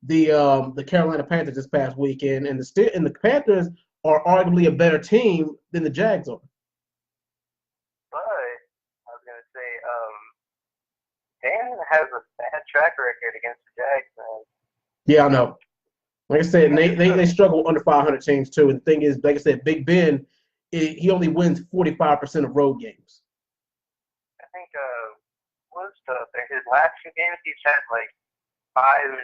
Speaker 1: the Carolina Panthers this past weekend, and the Panthers are arguably a better team than the Jags are.
Speaker 3: But I was going to say, Dan has a bad track record against the Jags.
Speaker 1: Yeah, I know. Like I said, they struggle under 500 teams too. And the thing is, like I said, Big Ben, he only wins 45% of road games.
Speaker 3: I think his last 2 games he's had like 5 and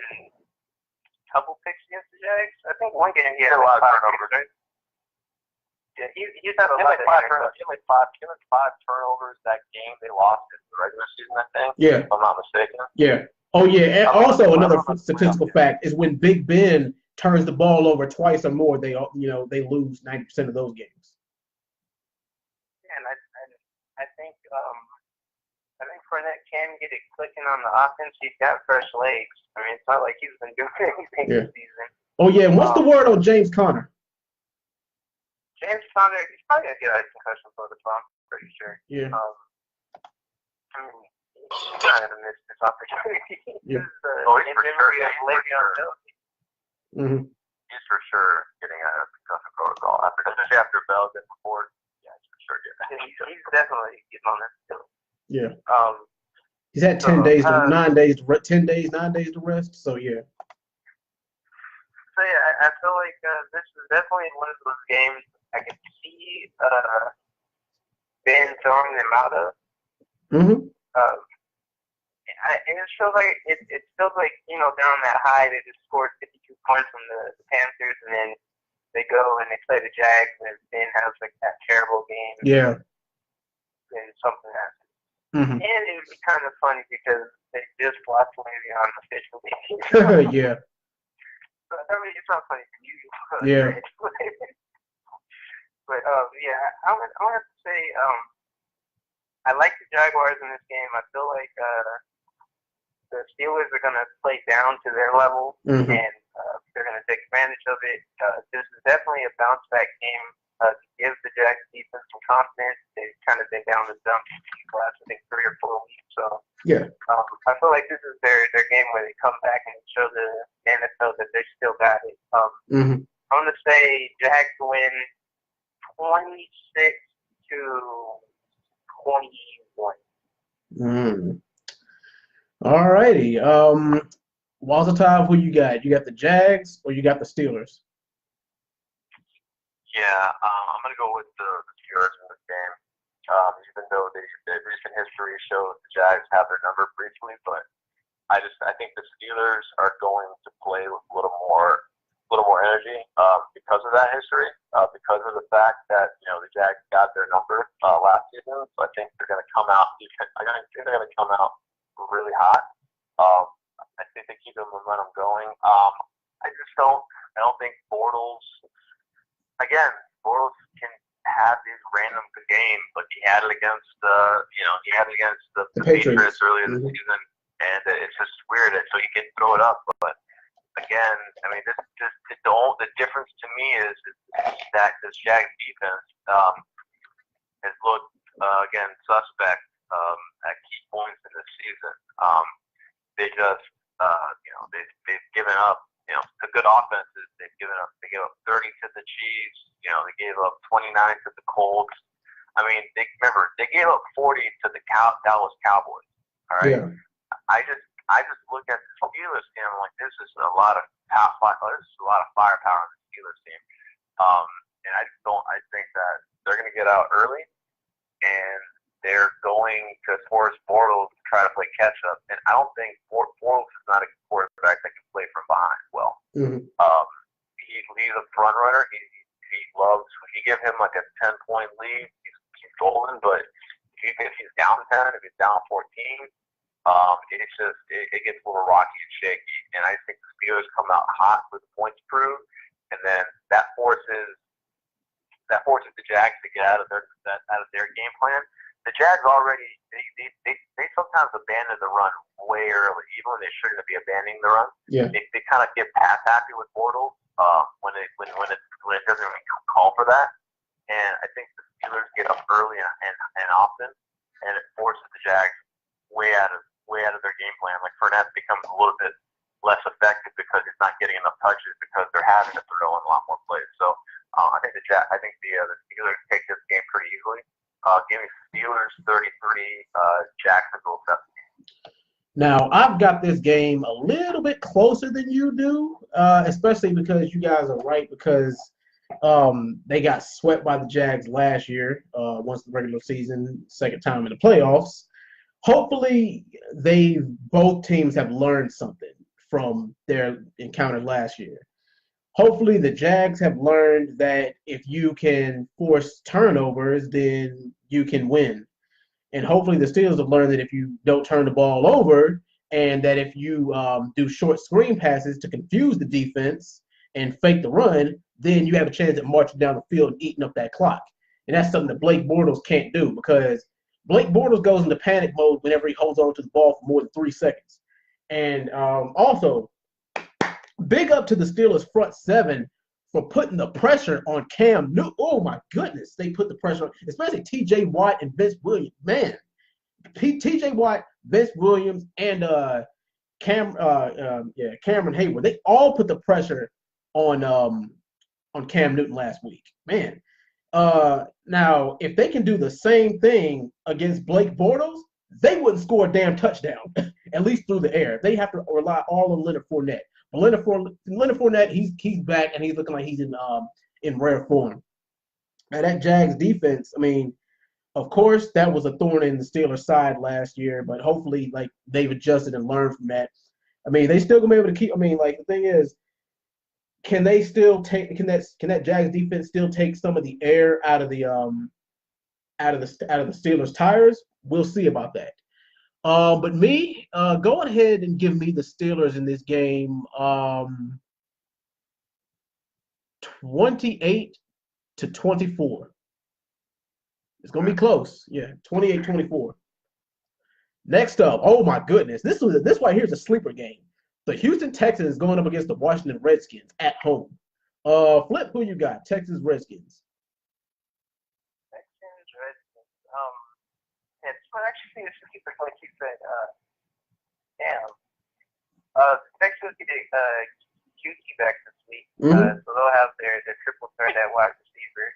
Speaker 3: couple picks against the Jags. I think one game he had a lot of turnovers, right? Yeah, he's had a lot of turnovers.
Speaker 2: He had five turnovers that game. They lost in the regular season, I think.
Speaker 1: Yeah.
Speaker 2: If I'm not mistaken.
Speaker 1: Yeah. Oh, yeah. And also another statistical fact is when Big Ben turns the ball over twice or more, they lose 90% of those games.
Speaker 3: Yeah, and I think Fournette can get it clicking on the offense. He's got fresh legs. I mean, it's not like he's been doing anything this season.
Speaker 1: Oh, yeah. And what's the word on James Conner?
Speaker 3: James Conner, he's probably going to get a concussion protocol, I'm pretty sure.
Speaker 1: Yeah.
Speaker 3: I mean, he's not going to miss this opportunity.
Speaker 1: Yeah.
Speaker 2: He's for sure. He's for sure getting a concussion protocol, especially after Bell gets before. Yeah, he's for sure getting that.
Speaker 3: He's definitely getting on that field.
Speaker 1: Yeah. He's had 9 days to rest. So yeah.
Speaker 3: So yeah, I feel like this is definitely one of those games I can see Ben throwing them out of.
Speaker 1: Mm-hmm.
Speaker 3: And it feels like down that high they just scored 52 points from the Panthers, and then they go and they play the Jags, and Ben has like that terrible game.
Speaker 1: Yeah.
Speaker 3: And something happens.
Speaker 1: Mm-hmm.
Speaker 3: And it would be kind of funny because they just lost Le'Veon officially.
Speaker 1: Yeah.
Speaker 3: I mean, it's not funny for you.
Speaker 1: Yeah.
Speaker 3: But yeah, I'm gonna have to say I like the Jaguars in this game. I feel like the Steelers are gonna play down to their level, and they're gonna take advantage of it. This is definitely a bounce back game to give the Jags defense some confidence. They've kind of been down the dumps the last, I think, 3 or 4 weeks. So
Speaker 1: Yeah.
Speaker 3: I feel like this is their game where they come back and show the NFL that they still got it. I'm gonna say Jags win 26-21.
Speaker 1: All righty. Walls of time, who you got? You got the Jags or you got the Steelers?
Speaker 2: Yeah, I'm going to go with the Steelers in this game. Even though the recent history shows the Jags have their number briefly, but I think the Steelers are going to play with a little more energy because of that history, because of the fact that the Jags got their number last season. So I think they're going to come out. I think they're going to come out really hot. I think they keep the momentum going. I don't think Bortles. Again, Bortles can have these random good games, like he had it against the Patriots earlier this season, and it's just weird. So you can throw it up, but again, I mean, the difference to me is that this Jags defense has looked again suspect at key points in this season. They just they've given up. The good offenses they've given up. They gave up 30 to the Chiefs. They gave up 29 to the Colts. I mean, they gave up 40 to the Dallas Cowboys. All right. Yeah. I just look at the Steelers team. I'm like, this is a lot of firepower in the Steelers team. And I think that they're going to get out early, and they're going to force Bortles to try to play catch up. And I don't think Bortles is not a quarterback that can play from behind well. He's a front runner. He loves. If you give him like a 10-point lead, he's golden. But if he's down 10, if he's down 14. It gets a little rocky and shaky, and I think the Steelers come out hot with points to prove, and then that forces the Jags to get out of their game plan. The Jags already they sometimes abandon the run way early, even when they shouldn't be abandoning the run.
Speaker 1: Yeah.
Speaker 2: They kind of get pass happy with Bortles when it doesn't really call for that, and I think the Steelers get up early and often, and it forces the Jags way out of their game plan. Like Fournette becomes a little bit less effective because he's not getting enough touches because they're having to throw in a lot more plays. So I think the Steelers take this game pretty easily. Give me Steelers 33, Jacksonville 17.
Speaker 1: Now I've got this game a little bit closer than you do, especially because you guys are right because they got swept by the Jags last year once the regular season, second time in the playoffs. Hopefully, both teams have learned something from their encounter last year. Hopefully, the Jags have learned that if you can force turnovers, then you can win. And hopefully, the Steelers have learned that if you don't turn the ball over and that if you do short screen passes to confuse the defense and fake the run, then you have a chance at marching down the field and eating up that clock. And that's something that Blake Bortles can't do because Blake Bortles goes into panic mode whenever he holds on to the ball for more than 3 seconds. And also, big up to the Steelers front seven for putting the pressure on Cam Newton. Oh, my goodness. They put the pressure on, especially T.J. Watt and Vince Williams. Man, T.J. Watt, Vince Williams, and Cameron Hayward. They all put the pressure on Cam Newton last week. Man. Now, if they can do the same thing against Blake Bortles, they wouldn't score a damn touchdown, at least through the air. They have to rely all on Leonard Fournette. But Leonard Fournette, he's back and he's looking like he's in rare form. Now that Jags defense, I mean, of course that was a thorn in the Steelers' side last year, but hopefully like they've adjusted and learned from that. I mean, they still gonna be able to keep. I mean, like the thing is, can they still take? Can that Jags defense still take some of the air out of the Steelers' tires? We'll see about that. But me, go ahead and give me the Steelers in this game. 28-24. It's gonna be close. Yeah, 28-24. Next up, oh my goodness, this right here is a sleeper game. The Houston Texans going up against the Washington Redskins at home. Flip, who you got? Texas Redskins.
Speaker 3: Texans, Redskins. It's actually a sleeper, like you said. Damn. Texans get QT back this week, so they'll have their triple threat at wide receiver.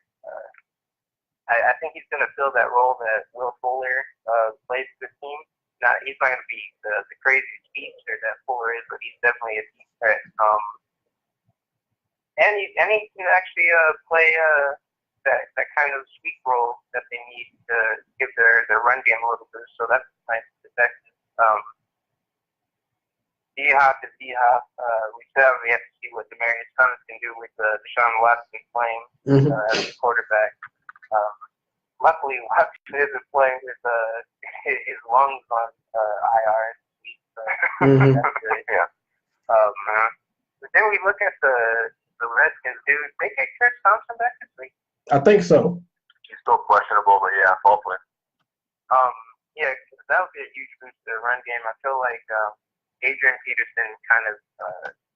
Speaker 3: I think he's going to fill that role that Will Fuller plays for the team. He's not going to be the crazy speedster that Fuller is, but he's definitely a deep threat. And he can actually play that kind of sweep role that they need to give their run game a little boost. So that's nice to protect. D-Hop is D-Hop. We still have yet to see what Demaryius Thomas can do with Deshaun Watson playing as a quarterback. Luckily, Watson isn't playing with his lungs on IR this week, so that's good. Yeah. But then we look at the Redskins, dude. They get Chris Thompson back this week.
Speaker 1: I think so.
Speaker 2: He's still questionable, but yeah, hopefully.
Speaker 3: Yeah, that would be a huge boost to the run game. I feel like Adrian Peterson kind of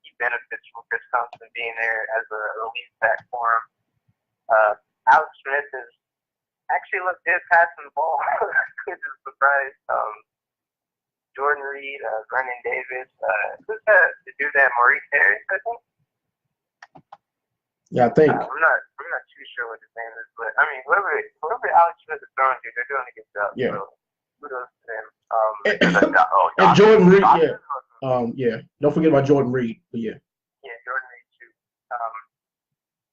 Speaker 3: he benefits from Chris Thompson being there as a release back for him. Alex Smith is actually looked good passing the ball. Which is surprised. Jordan Reed, Brennan Davis. Who's the dude that Maurice Harris, I think?
Speaker 1: Yeah, I think.
Speaker 3: I'm not too sure what his name is, but I mean, whoever Alex Smith is throwing to, they're doing a good job.
Speaker 1: Yeah.
Speaker 3: So kudos to them.
Speaker 1: And Jordan Reed, yeah. Yeah. Don't forget about Jordan Reed, but yeah.
Speaker 3: Yeah, Jordan Reed too.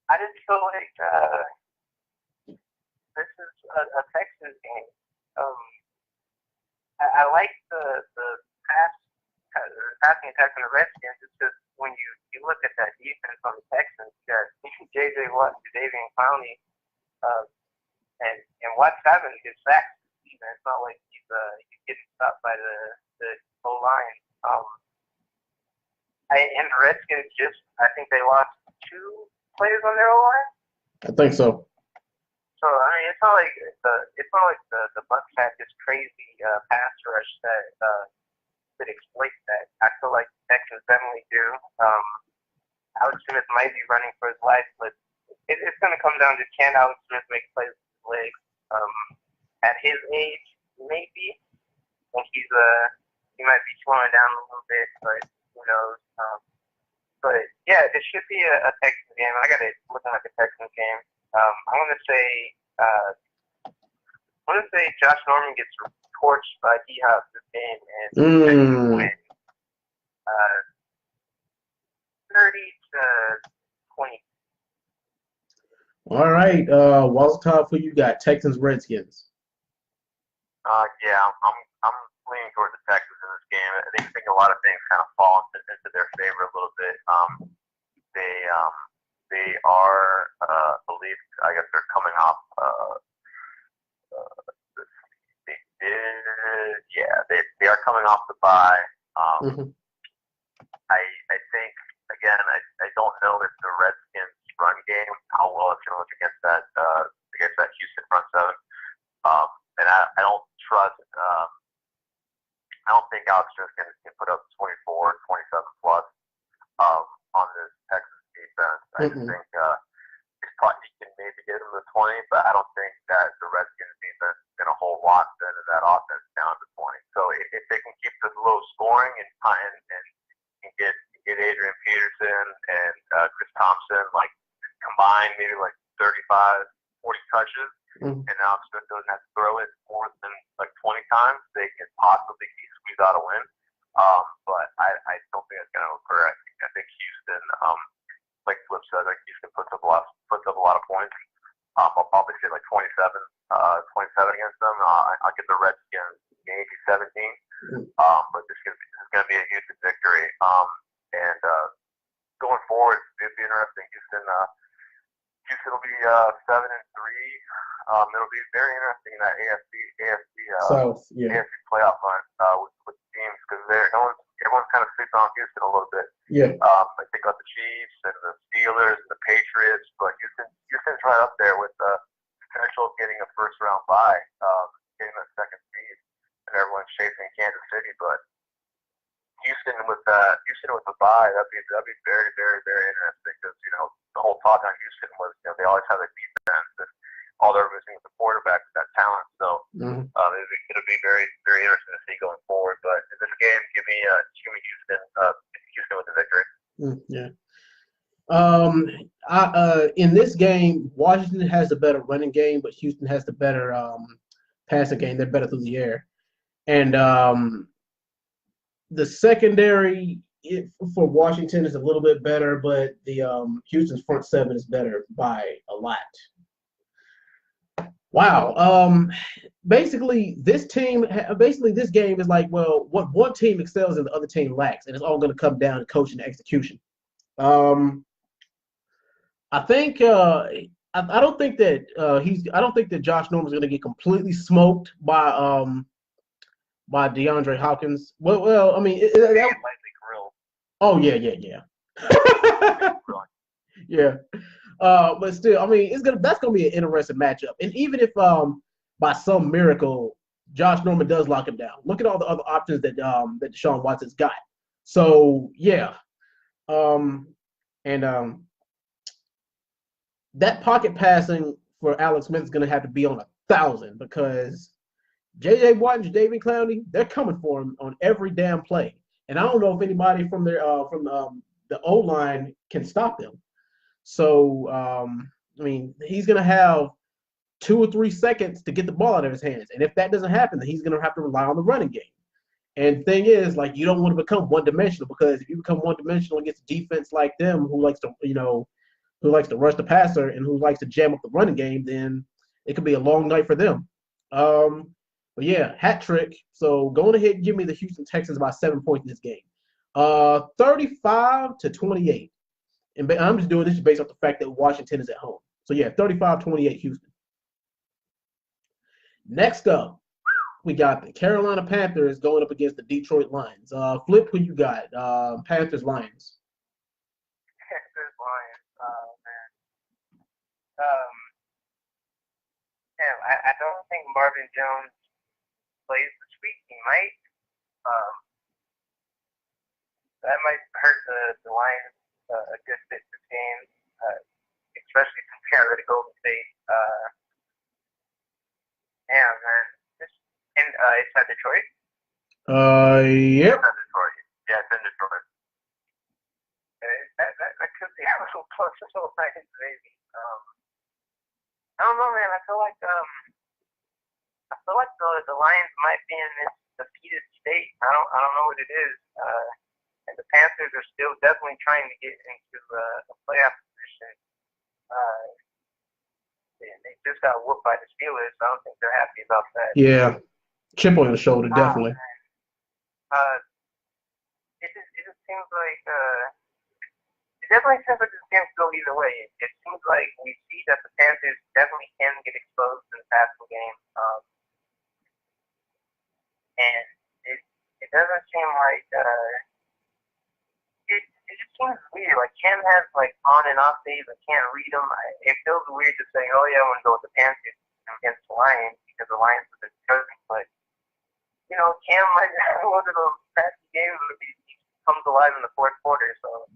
Speaker 3: I just feel like this is a Texas game. I like the passing attack from the Redskins. It's just when you look at that defense on the Texans, you got J.J. Watt, Davian Clowney, and Watt's having his sacks. It's not like he's getting stopped by the O-line. And the Redskins I think they lost 2 players on their O-line.
Speaker 1: I think so.
Speaker 3: So I mean, it's not like the Bucs had this crazy pass rush that exploits that. I feel like the Texans definitely do. Alex Smith might be running for his life, but it's going to come down to can Alex Smith make plays with his legs. At his age, maybe when he might be slowing down a little bit, but who knows? But yeah, this should be a Texans game. I got it looking like a Texans game. I'm gonna say Josh Norman gets torched by D-Hop this game and Texans win 30-20.
Speaker 1: All right, Walter, who you got? Texans, Redskins.
Speaker 2: Yeah, I'm leaning towards the Texans in this game. I think a lot of things kind of fall into their favor a little bit. They are, I believe, I guess they're coming off. They are coming off the bye. I think again, I don't know if the Redskins run game how well it's going to look against that Houston front seven. And I don't trust. I don't think Alex Smith can put up 24, 27 plus on this Texas defense. I just think he can maybe get him to 20, but I don't think that the Redskins defense is going to hold Watson and that offense down to 20. So if they can keep this low scoring and get Adrian Peterson and Chris Thompson like combined maybe like 35, 40 touches. And Alex Smith doesn't have to throw it more than like 20 times, they can possibly squeeze out a win. But I don't think it's going to occur. I think Houston, like Flip said, like Houston puts up a lot of points. I'll probably say like 27 against them. I'll give the Redskins maybe 17. But this is going to be a Houston victory. And going forward, it'll be interesting. Houston will be 7-3. It'll be very interesting in that AFC playoff run with teams because everyone's kind of sleeping on Houston a little bit.
Speaker 1: Yeah.
Speaker 2: I think about the Chiefs and the Steelers and the Patriots potential of getting a first round bye, getting a second seed, and everyone's chasing Kansas City. But Houston with the bye, that'd be very, very, very interesting because the whole talk on Houston was they always have a defense and all they're missing with the quarterback is that talent. So it'll be very, very interesting to see going forward. But in this game, give me Houston with the victory.
Speaker 1: Yeah. In this game, Washington has the better running game, but Houston has the better passing game. They're better through the air, and the secondary for Washington is a little bit better, but the Houston's front seven is better by a lot. Wow. Basically, this game is like, well, what one team excels and the other team lacks, and it's all going to come down to coaching and execution. I think I don't think that Josh Norman's going to get completely smoked by DeAndre Hopkins. Well, I mean, oh yeah. Yeah. But still, I mean, that's gonna be an interesting matchup. And even if by some miracle Josh Norman does lock him down, look at all the other options that Deshaun Watson's got. So yeah, that pocket passing for Alex Smith is gonna have to be on 1,000 because J.J. Watt and Jadeveon Clowney, they're coming for him on every damn play. And I don't know if anybody from the O-line can stop them. So, I mean, he's going to have 2 or 3 seconds to get the ball out of his hands. And if that doesn't happen, then he's going to have to rely on the running game. And the thing is, like, you don't want to become one-dimensional because if you become one-dimensional against a defense like them who likes to rush the passer and who likes to jam up the running game, then it could be a long night for them. But yeah, hat trick. So going ahead and give me the Houston Texans by 7 points in this game. 35-28. And I'm just doing this based off the fact that Washington is at home. So yeah, 35-28 Houston. Next up, we got the Carolina Panthers going up against the Detroit Lions. Flip, who you got? Panthers, Lions.
Speaker 3: Panthers, Lions. Man. I don't think Marvin Jones plays this week. He might. That might hurt the Lions a good bit this game, especially compared to Golden State. Man. It's at Detroit?
Speaker 1: Yep.
Speaker 2: It's at Detroit. Yeah, it's in Detroit.
Speaker 3: That could be a little close to the Lions, maybe. I don't know, man. I feel like the Lions might be in this defeated state. I don't know what it is. And the Panthers are still definitely trying to get into a playoff position. They just got whooped by the Steelers, so I don't think they're happy about that.
Speaker 1: Yeah, chip on the shoulder, definitely.
Speaker 3: It just seems like it definitely seems like this game could go either way. It seems like we see that the Panthers definitely can get exposed in the passing game, and it doesn't seem like it just seems weird. Like Cam has like on and off days. I can't read them. It feels weird to say, oh yeah, I want to go with the Panthers against the Lions because the Lions are the chosen. But Cam might have one of those passing games where he comes alive in the fourth quarter. So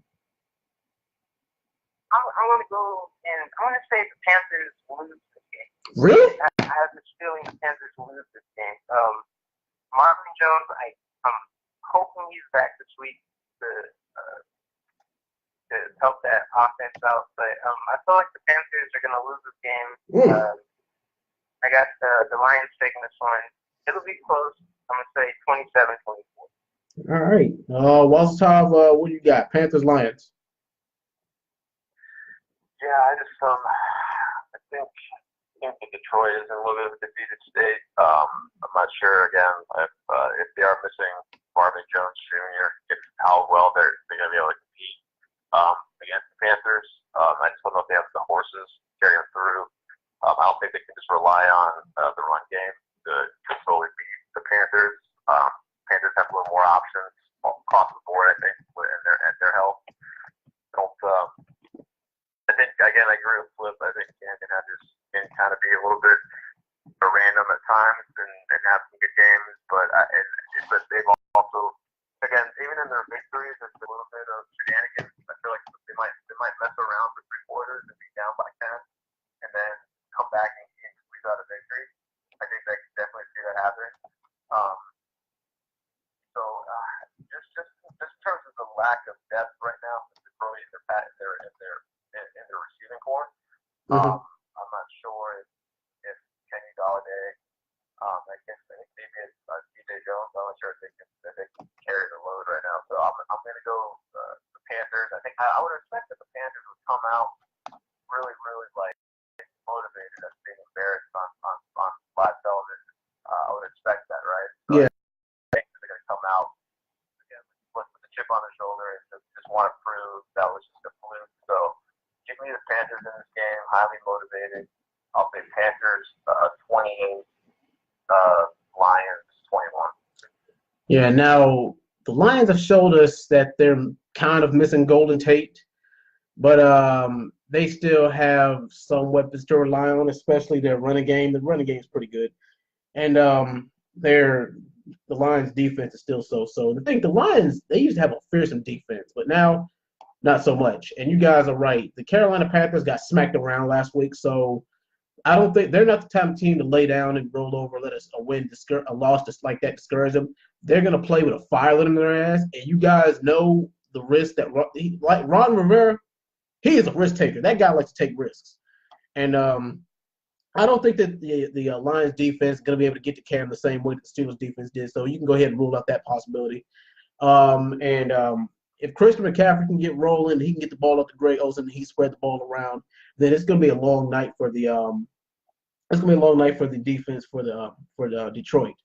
Speaker 3: I want to go and I want to say the Panthers lose this game.
Speaker 1: Really?
Speaker 3: I have this feeling the Panthers lose this game. Marvin Jones, I'm hoping he's back this week to help that offense out. But I feel like the Panthers are going to lose this game. I got the Lions taking this one. It'll be close. I'm going to say 27-24.
Speaker 1: All right. Waltov, what do you got? Panthers, Lions.
Speaker 2: Yeah, I think that Detroit is in a little bit of a defeated state. I'm not sure again if they are missing Marvin Jones Jr. if how well they're going to be able to compete against the Panthers. I just don't know if they have the horses carry them through. I don't think they can just rely on the run game to solely beat the Panthers. Panthers have a little more options across the board, I think, and their health. I think again, I agree with Flip. I think Cam can kind of be a little bit random at times and have some good games, but they've also, again, even in their victories, there's a little bit of shenanigans. I feel like they might mess around for 3 quarters and be down by 10, and then come back and squeeze out a victory. I think they can definitely see that happening. Um, just in terms of the lack of depth right now, particularly in their receiving core, I'm not sure if Kenny Galladay, I think maybe it's DJ Jones. I'm not sure if they can carry the load right now. So I'm going to go the Panthers. I think I would expect that the Panthers would come out really, really like motivated as being embarrassed on live television. I would expect that, right? So
Speaker 1: Yeah.
Speaker 2: I think they're going to come out again with the chip on their shoulder and just want to prove that was just a fluke. So give me the Panthers in this game, highly motivated. I'll say Panthers 28, Lions 21.
Speaker 1: Yeah, now the Lions have showed us that they're kind of missing Golden Tate, but they still have some weapons to rely on, especially their running game. The running game is pretty good, and the Lions' defense is still so. The Lions, they used to have a fearsome defense, but now not so much. And you guys are right. The Carolina Panthers got smacked around last week, so I don't think they're not the type of team to lay down and roll over, let a loss just like that discourage them. They're gonna play with a fire in their ass, and you guys know the risk that like Ron Rivera, he is a risk taker. That guy likes to take risks, and I don't think that the Lions defense is gonna be able to get to Cam the same way that the Steelers defense did. So you can go ahead and rule out that possibility. If Christian McCaffrey can get rolling, he can get the ball up to Greg Olsen, and he spread the ball around. Then it's going to be a long night for the defense for the Detroit.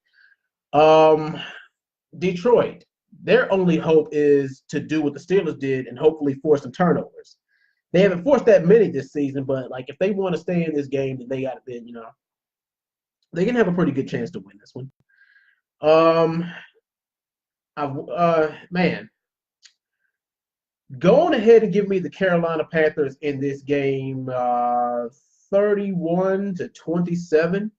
Speaker 1: Detroit, their only hope is to do what the Steelers did and hopefully force some turnovers. They haven't forced that many this season, but like if they want to stay in this game, then they got to they can have a pretty good chance to win this one. Man, go on ahead and give me the Carolina Panthers in this game, 31-27.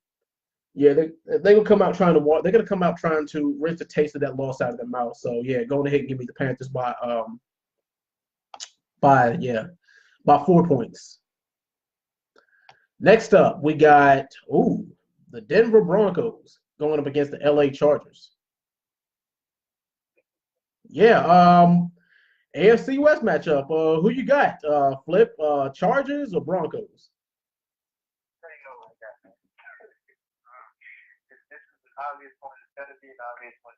Speaker 1: Yeah, they will come out trying to walk. They're gonna come out trying to rinse the taste of that loss out of their mouth. So yeah, go on ahead and give me the Panthers by 4 points. Next up, we got the Denver Broncos going up against the LA Chargers. Yeah, AFC West matchup. Who you got? Flip, Chargers or Broncos?
Speaker 3: This is an obvious one. It's going to be an obvious one.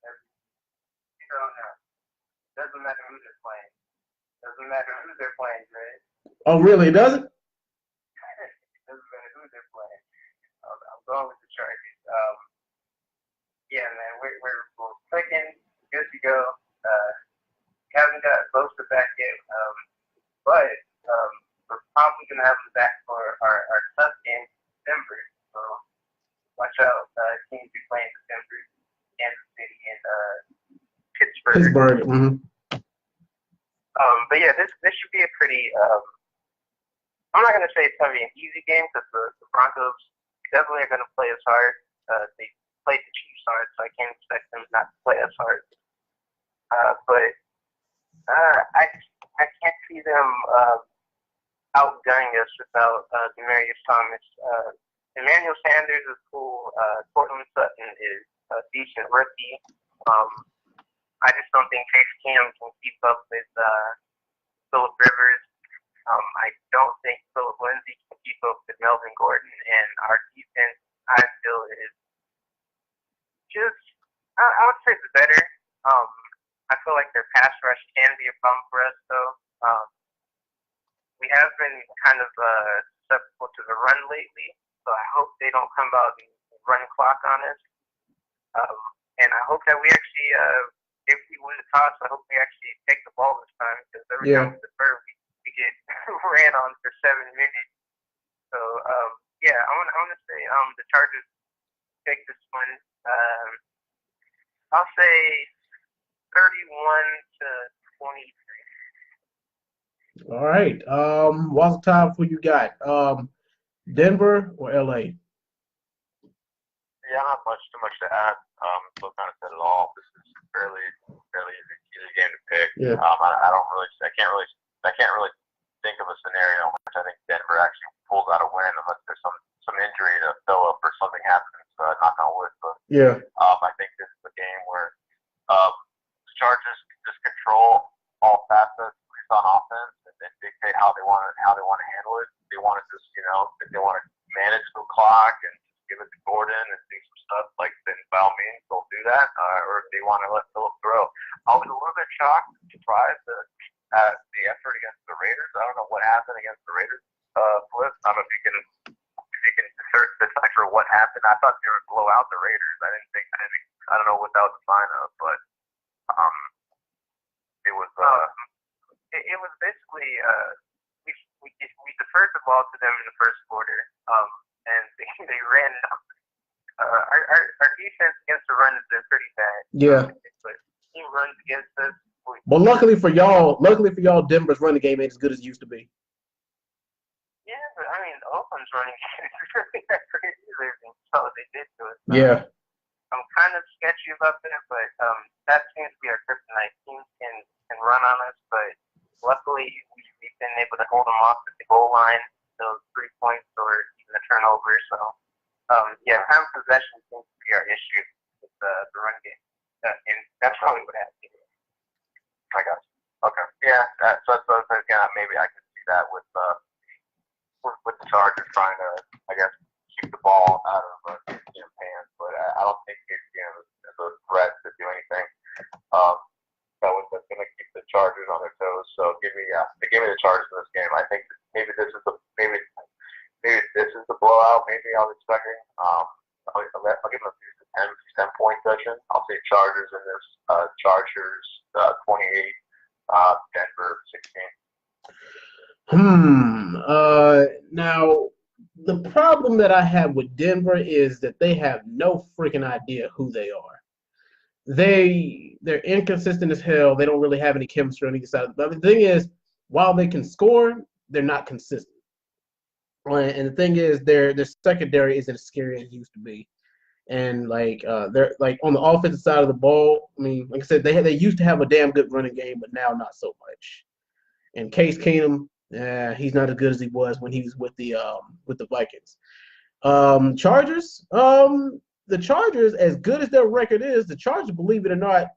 Speaker 3: Doesn't matter who they're playing. Doesn't matter who they're playing, Dre.
Speaker 1: Oh, really? It doesn't?
Speaker 3: Doesn't matter who they're playing. I'm going with the Chargers. Yeah, man, we're clicking, good to go. Haven't got Bosa back yet, but we're probably gonna have him back for our tough game in December. So watch out, teams be playing December, Kansas City and Pittsburgh. But yeah, this should be a pretty. I'm not gonna say it's gonna be an easy game because the Broncos definitely are gonna play as hard. They played the Chiefs hard, so I can't expect them not to play as hard. But I can't see them outgunning us without Demaryius Thomas. Emmanuel Sanders is cool. Cortland Sutton is a decent rookie. I just don't think Chase Cam can keep up with Phillip Rivers. I don't think Phillip Lindsay can keep up with Melvin Gordon, and our defense, I feel, is just I would say it's better. I feel like their pass rush can be a problem for us, though. We have been kind of susceptible to the run lately, so I hope they don't come out and run clock on us. And I hope that we actually, if we win the toss, I hope we actually take the ball this time, because every time we defer, we get ran on for 7 minutes. So, yeah, I want to say the Chargers take this one. I'll say 31-23.
Speaker 1: All right. What's the time for you got? Denver or LA?
Speaker 2: Yeah, not too much to add. So kind of said it all. This is fairly easy game to pick.
Speaker 1: Yeah.
Speaker 2: I can't really think of a scenario in which I think Denver actually pulls out a win unless there's some injury to fill up or something happens. Knock on wood. But
Speaker 1: Yeah.
Speaker 2: I think this is a game where the Chargers just control all facets, at least on offense, and dictate how they want to handle it. They want to just if they want to manage the clock and give it to Gordon and do some stuff, like then by all means they'll do that. Or if they want to let Phillips throw. I was a little bit shocked, surprised at the effort against the Raiders. I don't know what happened against the Raiders. Flip. I don't know if you can decipher what happened. I thought they would blow out the Raiders. I don't know what that was a sign of, but it was.
Speaker 3: It was basically we deferred the ball to them in the first quarter, and they ran. Our defense against the run is pretty bad.
Speaker 1: Yeah.
Speaker 3: But team runs against us.
Speaker 1: But luckily for y'all, Denver's running game ain't as good as it used to be.
Speaker 3: Yeah, but I mean, Oakland's running game is really that crazy. So they did to us.
Speaker 1: Yeah.
Speaker 3: I'm kind of sketchy about that, but that seems to be our kryptonite. Teams can run on us, but luckily we've been able to hold them off at the goal line, those 3 points or even a turnover. So yeah, time of possession seems to be our issue with the run game, and that's probably what happened.
Speaker 2: I got you. Okay. Yeah. So again, maybe I could see that with the Chargers trying to, I guess, keep the ball out of Cam's hands, but I don't think KCM is a threat to do anything. That's going to keep the Chargers on their toes. So give me the Chargers in this game. I think maybe this is the blowout. Maybe I was expecting. I'll give them a 10-point session. I'll say Chargers in this. Chargers 28, Denver 16.
Speaker 1: Now the problem that I have with Denver is that they have no freaking idea who they are. They're inconsistent as hell. They don't really have any chemistry on either side. But the thing is, while they can score, they're not consistent. And the thing is, their secondary isn't as scary as it used to be. And they're like on the offensive side of the ball. I mean, like I said, they used to have a damn good running game, but now not so much. And Case Keenum, he's not as good as he was when he was with the Vikings. Chargers, the Chargers, as good as their record is, the Chargers, believe it or not,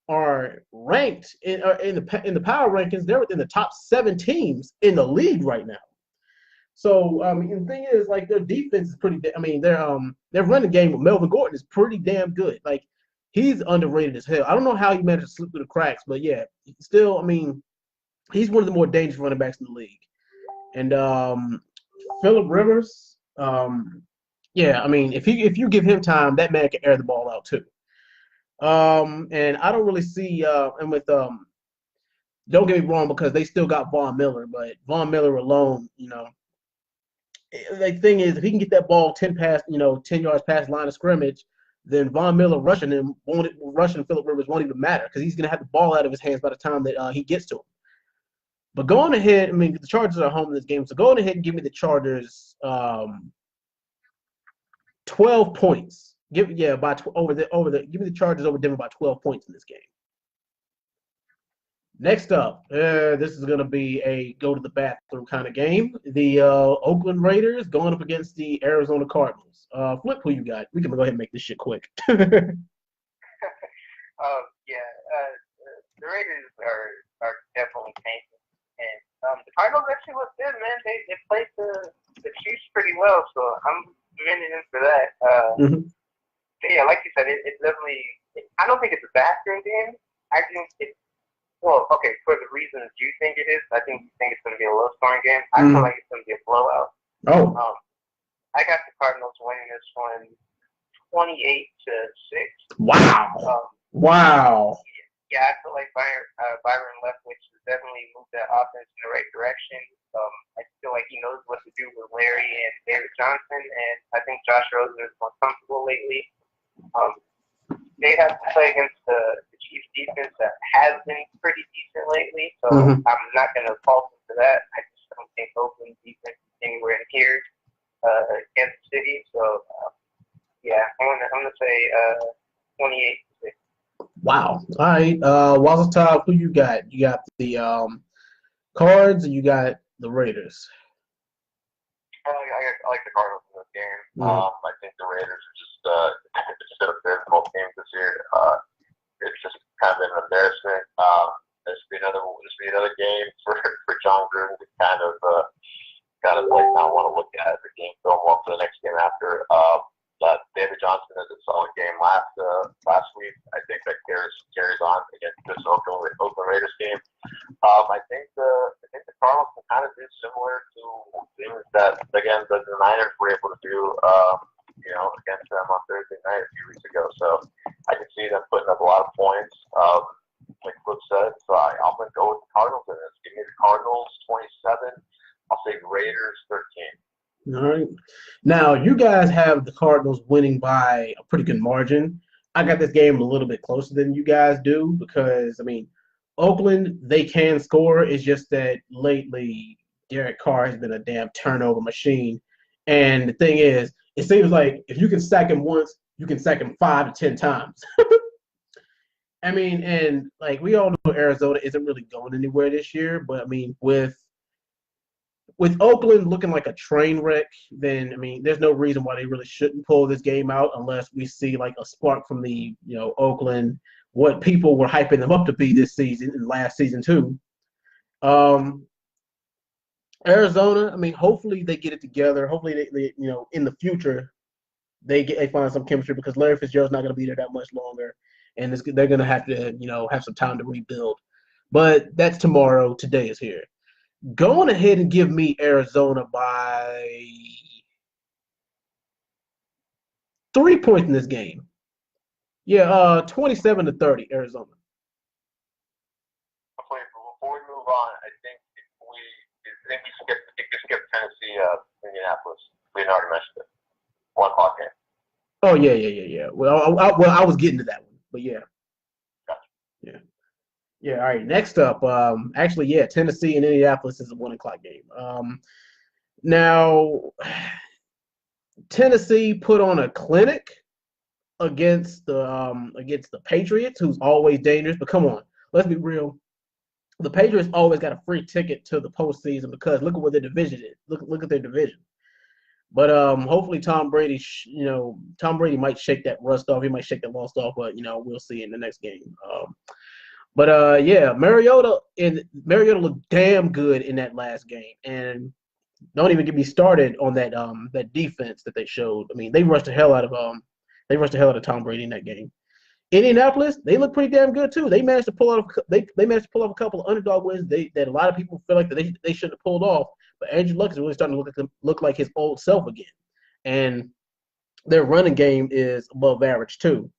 Speaker 1: are ranked in the power rankings. They're within the top 7 teams in the league right now. So the thing is, like, their defense is pretty. Their running game with Melvin Gordon is pretty damn good. Like, he's underrated as hell. I don't know how he managed to slip through the cracks, but yeah, still, he's one of the more dangerous running backs in the league. And Phillip Rivers, if you give him time, that man can air the ball out too. And I don't really see don't get me wrong, because they still got Von Miller, but Von Miller alone, the thing is, if he can get that ball 10 yards past line of scrimmage, then Von Miller rushing Phillip Rivers won't even matter, because he's gonna have the ball out of his hands by the time that he gets to him. But going ahead, the Chargers are home in this game, so go ahead and give me the Chargers 12 points. Give me the Chargers over Denver by 12 points in this game. Next up, this is going to be a go to the bathroom kind of game. The Oakland Raiders going up against the Arizona Cardinals. Flip, who you got? We can go ahead and make this shit quick.
Speaker 3: The Raiders are definitely tanking, and the Cardinals actually look good, man. They played the Chiefs pretty well, so I'm commending them for that. Yeah, like you said, it's definitely. I don't think it's a bathroom game. I think it's. Well, okay, for the reasons you think it is, I think you think it's going to be a low-scoring game. I feel like it's going to be a blowout.
Speaker 1: Oh.
Speaker 3: I got the Cardinals winning this one 28-6.
Speaker 1: Wow. Wow.
Speaker 3: Yeah, I feel like Byron Leftwich has definitely moved that offense in the right direction. I feel like he knows what to do with Larry and David Johnson, and I think Josh Rosen is more comfortable lately. They have to play against the Chiefs defense that has been pretty decent lately, so I'm not going to fault them for that. I just don't think Oakland's defense is anywhere near Kansas City. So yeah, I'm gonna say 28-6.
Speaker 1: Wow. All right. Wazzle Top, who you got? You got the Cards, and you got the Raiders.
Speaker 2: I like the Cardinals in this game.
Speaker 1: Mhm.
Speaker 2: I think the Raiders are just it's been a difficult game this year. It's just kind of an embarrassment. This will be another game for John Gruden to kind of like not want to look at the game film well for the next game after. David Johnson had a solid game last week. I think that carries on against this Oakland Raiders game. I think the Cardinals can kind of do similar to things that again the Niners were able to do, against them on Thursday night a few weeks ago. So I can see them putting up a lot of points, like Flip said. So I'm going to go with the Cardinals in this. Give me the Cardinals 27. I'll say Raiders 13.
Speaker 1: All right. Now, you guys have the Cardinals winning by a pretty good margin. I got this game a little bit closer than you guys do because, I mean, Oakland, they can score. It's just that lately, Derek Carr has been a damn turnover machine. And the thing is, it seems like if you can sack him once, you can sack him 5 to 10 times. I mean, and like we all know Arizona isn't really going anywhere this year, but I mean, with Oakland looking like a train wreck, then I mean, there's no reason why they really shouldn't pull this game out unless we see like a spark from the Oakland, what people were hyping them up to be this season and last season too. Um, Arizona, I mean, hopefully they get it together. Hopefully they in the future they find some chemistry because Larry Fitzgerald's not going to be there that much longer, and they're going to have to have some time to rebuild. But that's tomorrow. Today is here. Go on ahead and give me Arizona by 3 points in this game. Yeah, 27-30, Arizona.
Speaker 2: Before we move on, I think we skip Tennessee, Indianapolis. We had already mentioned it. 1 o'clock game.
Speaker 1: Oh yeah. Well, I was getting to that one, but yeah,
Speaker 2: Gotcha.
Speaker 1: yeah. Yeah, all right. Next up, actually, yeah, Tennessee and Indianapolis is a 1 o'clock game. Now, Tennessee put on a clinic against the Patriots, who's always dangerous. But come on, let's be real. The Patriots always got a free ticket to the postseason because look at what their division is. Look at their division. But hopefully Tom Brady might shake that rust off. He might shake that lost off, but we'll see in the next game. But yeah, Mariota looked damn good in that last game, and don't even get me started on that defense that they showed. I mean, they rushed the hell out of Tom Brady in that game. Indianapolis, they look pretty damn good too. They managed to pull off a couple of underdog wins that a lot of people feel like that they shouldn't have pulled off. But Andrew Luck is really starting to look like his old self again, and their running game is above average too.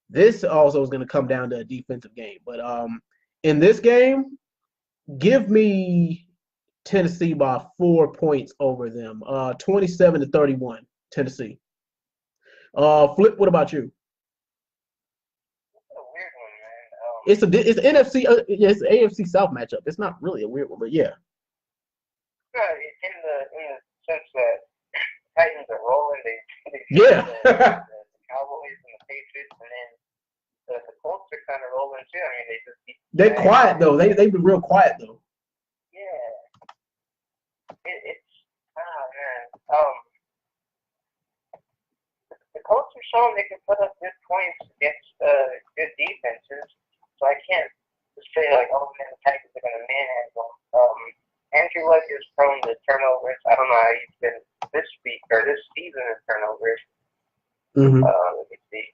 Speaker 1: This also is going to come down to a defensive game. But in this game, give me Tennessee by 4 points over them. 27-31, Tennessee. Flip, what about you?
Speaker 3: It's a weird one, man.
Speaker 1: It's NFC. It's an AFC South matchup. It's not really a weird one, but yeah.
Speaker 3: In the sense that Titans are rolling, they
Speaker 1: Yeah.
Speaker 3: the Cowboys and the Patriots, and then the Colts are kind of rolling too. I mean, they just beat
Speaker 1: They're quiet though. They've been real quiet though.
Speaker 3: yeah. It's man. The Colts are showing they can put up good points against good defenses, so I can't just say like, oh man, the Titans are gonna manhandle them. Andrew Luck is prone to turnovers. I don't know how he's been this week or this season in turnovers.
Speaker 1: Mm-hmm.
Speaker 3: Let me see.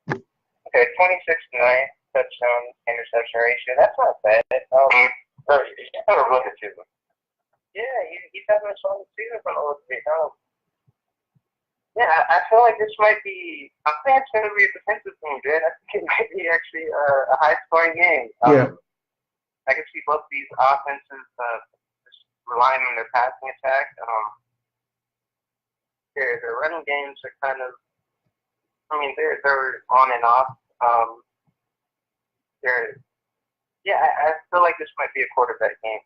Speaker 3: Okay, 26-9 touchdown interception ratio. That's not bad.
Speaker 2: No, he's had a really good season.
Speaker 3: Yeah, he's having a solid season for the Oakland. Yeah, I feel like this might be. I think it's going to be a defensive game, dude. I think it might be actually a high-scoring game.
Speaker 1: Yeah.
Speaker 3: I can see both these offenses just relying on their passing attack. Their running games are kind of. I mean, they're on and off. I feel like this might be a quarterback game.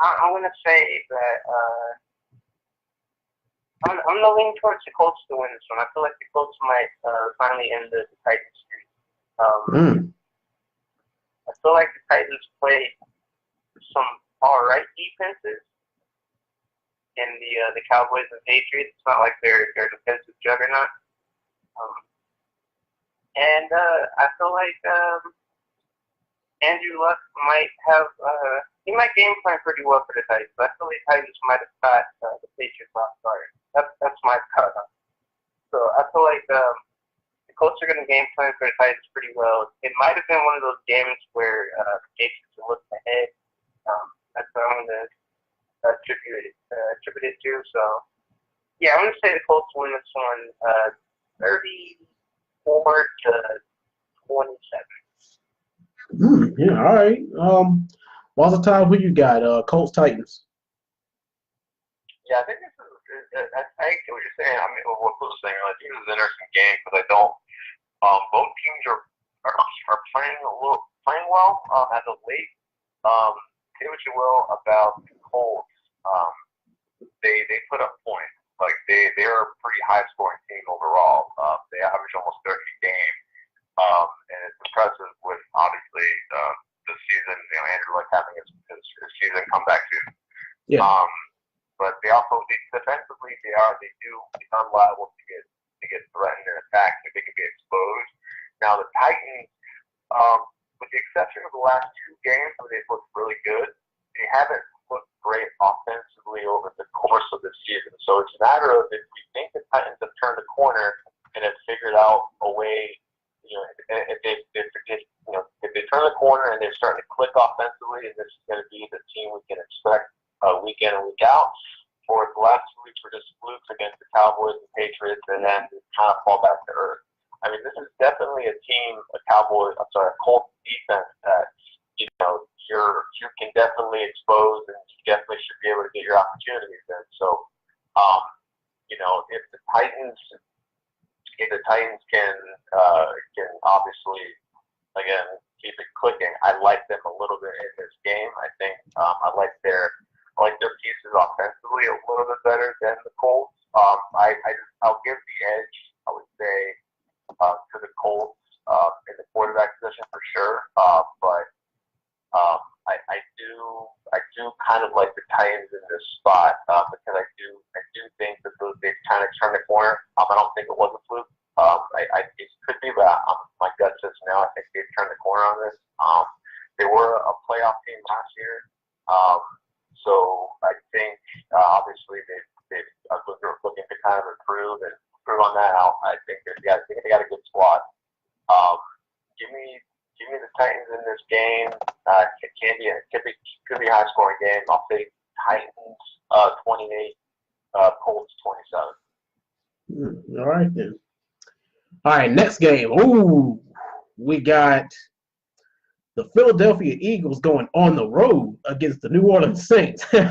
Speaker 3: I'm gonna say that I'm gonna lean towards the Colts to win this one. I feel like the Colts might finally end the Titans streak. I feel like the Titans play some all right defenses in the Cowboys and Patriots. It's not like they're defensive juggernaut. And I feel like Andrew Luck might have he might game plan pretty well for the Titans. I feel like Titans might have caught the Patriots off guard. That's my thought. So I feel like the Colts are going to game plan for the Titans pretty well. It might have been one of those games where the Patriots are looking ahead. That's what I'm going to attribute it to. So yeah, I'm going to say the Colts win this one 34 to 27.
Speaker 1: Yeah, all right. What's the time? Who you got? Colts Titans.
Speaker 2: Yeah, I think this is. I get what you're saying. I mean, what Chris was saying. I think this is an interesting game because I don't. Both teams are playing well as of late. Say what you will about the Colts. They put up points. Like they're a pretty high scoring team overall. They average almost 30 a game. And it's impressive with obviously the season. Andrew Luck having his season comeback too.
Speaker 1: Yeah.
Speaker 2: But they also defensively they're unliable to get threatened and attacked. They can be exposed. Now the Titans, with the exception of the last two games where they've looked really good, they haven't looked great offensively over the course of the season. So it's a matter of if we think the Titans have turned the corner and have figured out a way, if they turn the corner and they're starting to click offensively, and this is going to be the team we can expect week in and week out. For the last 2 weeks were just flukes against the Cowboys and Patriots, and then kind of fall back to earth. I mean, this is definitely a Colts defense that you can definitely expose, and you definitely should be able to get your opportunities in. So, if the Titans can obviously again keep it clicking, I like them a little bit in this game. I think I like their pieces offensively a little bit better than the Colts. I'll give the edge, I would say, to the Colts in the quarterback position for sure. But I do kind of like the Titans in this spot because I do think that they've kind of turned the corner. I don't think it was a fluke. It could be, but my gut says no. I think they've turned the corner on this. They were a playoff team last year. So I think obviously they're looking to kind of improve on that. I think they got a good squad. Give me the Titans in this game. It could be a high scoring game. I'll say Titans 28, Colts 27.
Speaker 1: All right then. All right, next game. Ooh, we got the Philadelphia Eagles going on the road against the New Orleans Saints. Flip,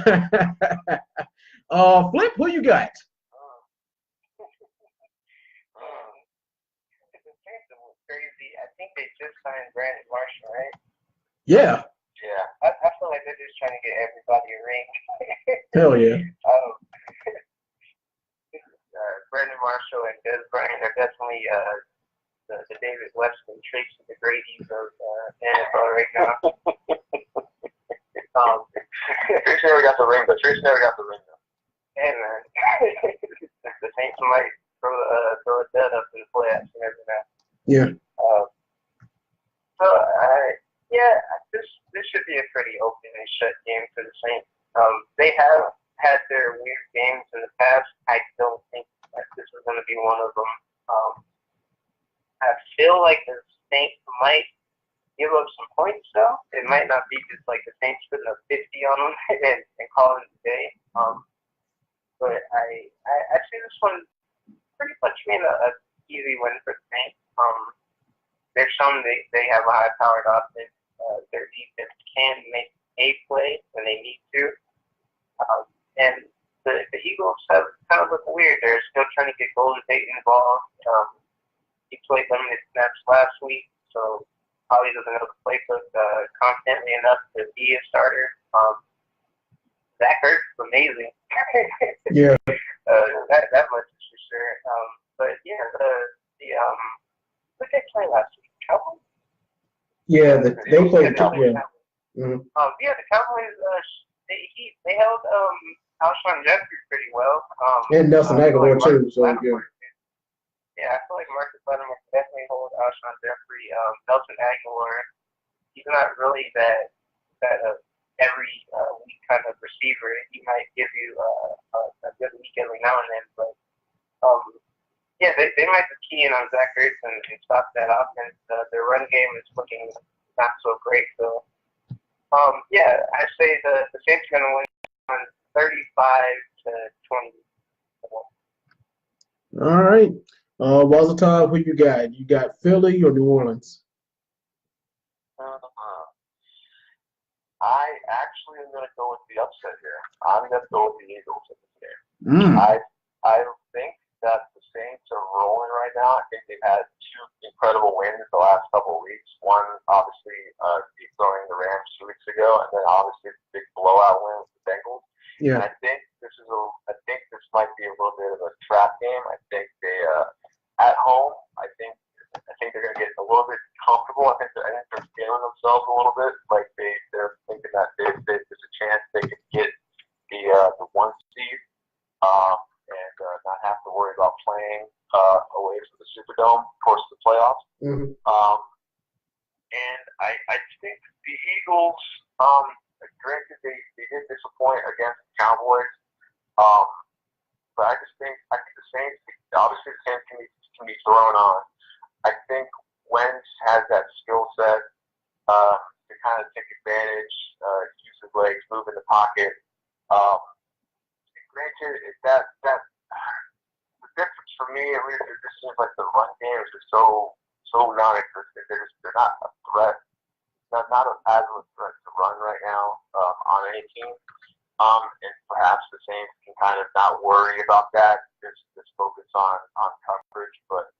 Speaker 1: who you got?
Speaker 3: The Saints was crazy. I think they just signed Brandon Marshall, right?
Speaker 1: Yeah.
Speaker 2: Yeah.
Speaker 3: I feel like they're just trying to get everybody a ring.
Speaker 1: Hell yeah.
Speaker 3: Brandon Marshall and Des Bryant are definitely the David Weston, Tracy McGrady's of NFL right now.
Speaker 2: Tracy never got the ring, though.
Speaker 3: Hey, man. The Saints might throw a dead up in the playoffs. You never know.
Speaker 1: Yeah.
Speaker 3: This should be a pretty open and shut game for the Saints. They have had their weird games in the past. I don't think that this is going to be one of them. I feel like the Saints might give up some points, though. It might not be just like the Saints putting up 50 on them and calling it a day. But I see this one pretty much being a easy win for the Saints. They've shown they have a high-powered offense. Their defense can make a play when they need to. And the Eagles have kind of looked weird. They're still trying to get Golden Tate involved. He played limited snaps last week, so probably doesn't know the playbook confidently enough to be a starter. Zach Ertz is amazing.
Speaker 1: Yeah.
Speaker 3: That much is for sure. But yeah, what did they play last week? Cowboys?
Speaker 1: Yeah, they played.
Speaker 3: Yeah.
Speaker 1: Mm-hmm.
Speaker 3: Yeah, the Cowboys. They held Alshon Jeffrey pretty well.
Speaker 1: And Nelson Aguilar too. So yeah.
Speaker 3: Yeah, I feel like Marcus Lattimore can definitely hold Alshon Jeffrey. Nelson Aguilar, he's not really that every week kind of receiver. He might give you a good week every now and then, but yeah, they might just key in on Zach Ertz and stop that offense. Their run game is looking not so great. So yeah, I say the Saints are going to win on 35-20.
Speaker 1: All right. Wazatov, who you got? You got Philly or New Orleans?
Speaker 2: I actually am going to go with the upset here. I'm going to go with the Eagles in this game. I think that the Saints are rolling right now. I think they've had two incredible wins the last couple of weeks. One, obviously, throwing the Rams 2 weeks ago, and then obviously the big blowout win with the Bengals.
Speaker 1: Yeah.
Speaker 2: And I think this might be a little bit of a trap game. I think they at home. I think they're going to get a little bit comfortable. I think they're scaling themselves a little bit. Like they're thinking that there's a chance they could get the 1 seed and not have to worry about playing away from the Superdome towards the playoffs.
Speaker 1: Mm-hmm.
Speaker 2: And I think the Eagles, granted they did disappoint against the Cowboys, but I think the Saints, obviously the Saints can be thrown on. I think Wentz has that skill set to kind of take advantage, use his legs, move in the pocket. Granted, the difference for me, at least, it just seems like the run game is just so non-existent. They're not a threat, not as of a threat to run right now on any team. And perhaps the Saints can kind of not worry about that. Just focus on coverage, but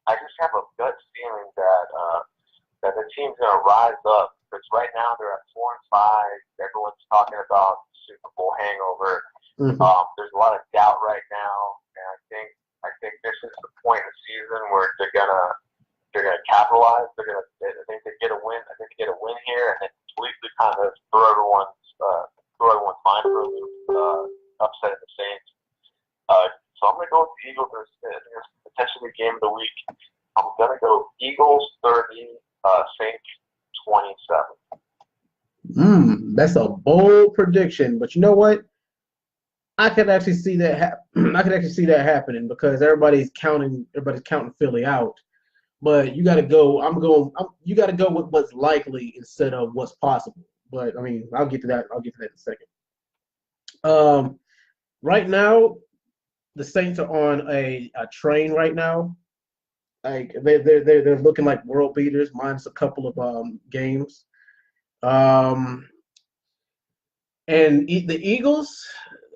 Speaker 2: I just have a gut feeling that the team's going to rise up, because right now they're at 4-5. Everyone's talking about Super Bowl hangover.
Speaker 1: Mm-hmm.
Speaker 2: There's a lot of doubt right now, and I think this is the point in the season where they're gonna capitalize. I think they get a win. I think they get a win here, and then completely kind of throw everyone's mind for a loop, upset the Saints. So I'm gonna go with the Eagles. There's potentially game of the week. I'm gonna go Eagles 30, Saints 27.
Speaker 1: That's a bold prediction, but you know what? I could actually see that. I could actually see that happening, because everybody's counting Philly out. But you got to go. You got to go with what's likely instead of what's possible. But I mean, I'll get to that. in a second. Right now, the Saints are on a train right now. Like they're looking like world beaters, minus a couple of games. And the Eagles,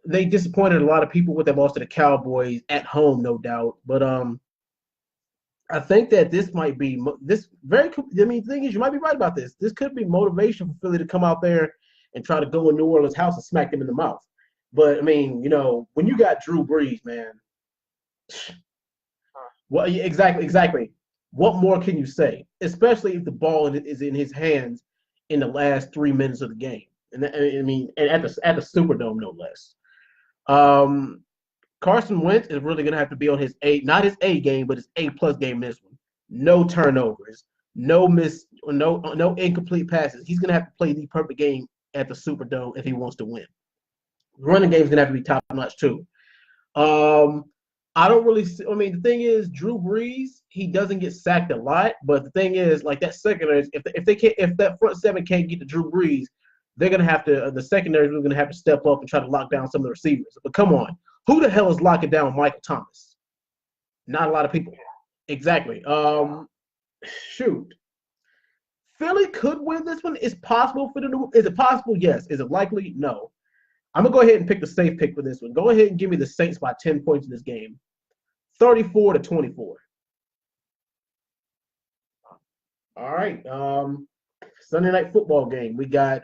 Speaker 1: they disappointed a lot of people with their loss to the Cowboys at home, no doubt. But I think that this might be this very. I mean, the thing is, you might be right about this. This could be motivation for Philly to come out there and try to go in New Orleans' house and smack them in the mouth. But I mean, when you got Drew Brees, man. Well, yeah, exactly. What more can you say? Especially if the ball is in his hands in the last 3 minutes of the game. And I mean, and at the Superdome, no less. Carson Wentz is really going to have to be on his not his A game, but his A+ game in this one. No turnovers, no incomplete passes. He's going to have to play the perfect game at the Superdome if he wants to win. The running game is going to have to be top notch too. I don't really see. I mean, the thing is, Drew Brees, he doesn't get sacked a lot, but the thing is, like that secondary, if that front seven can't get to Drew Brees, they're gonna have to. The secondary is gonna have to step up and try to lock down some of the receivers. But come on, who the hell is locking down Michael Thomas? Not a lot of people. Exactly. Shoot. Philly could win this one. Is possible for the. Is it possible? Yes. Is it likely? No. I'm going to go ahead and pick the safe pick for this one. Go ahead and give me the Saints by 10 points in this game. 34-24. All right. Sunday night football game. We got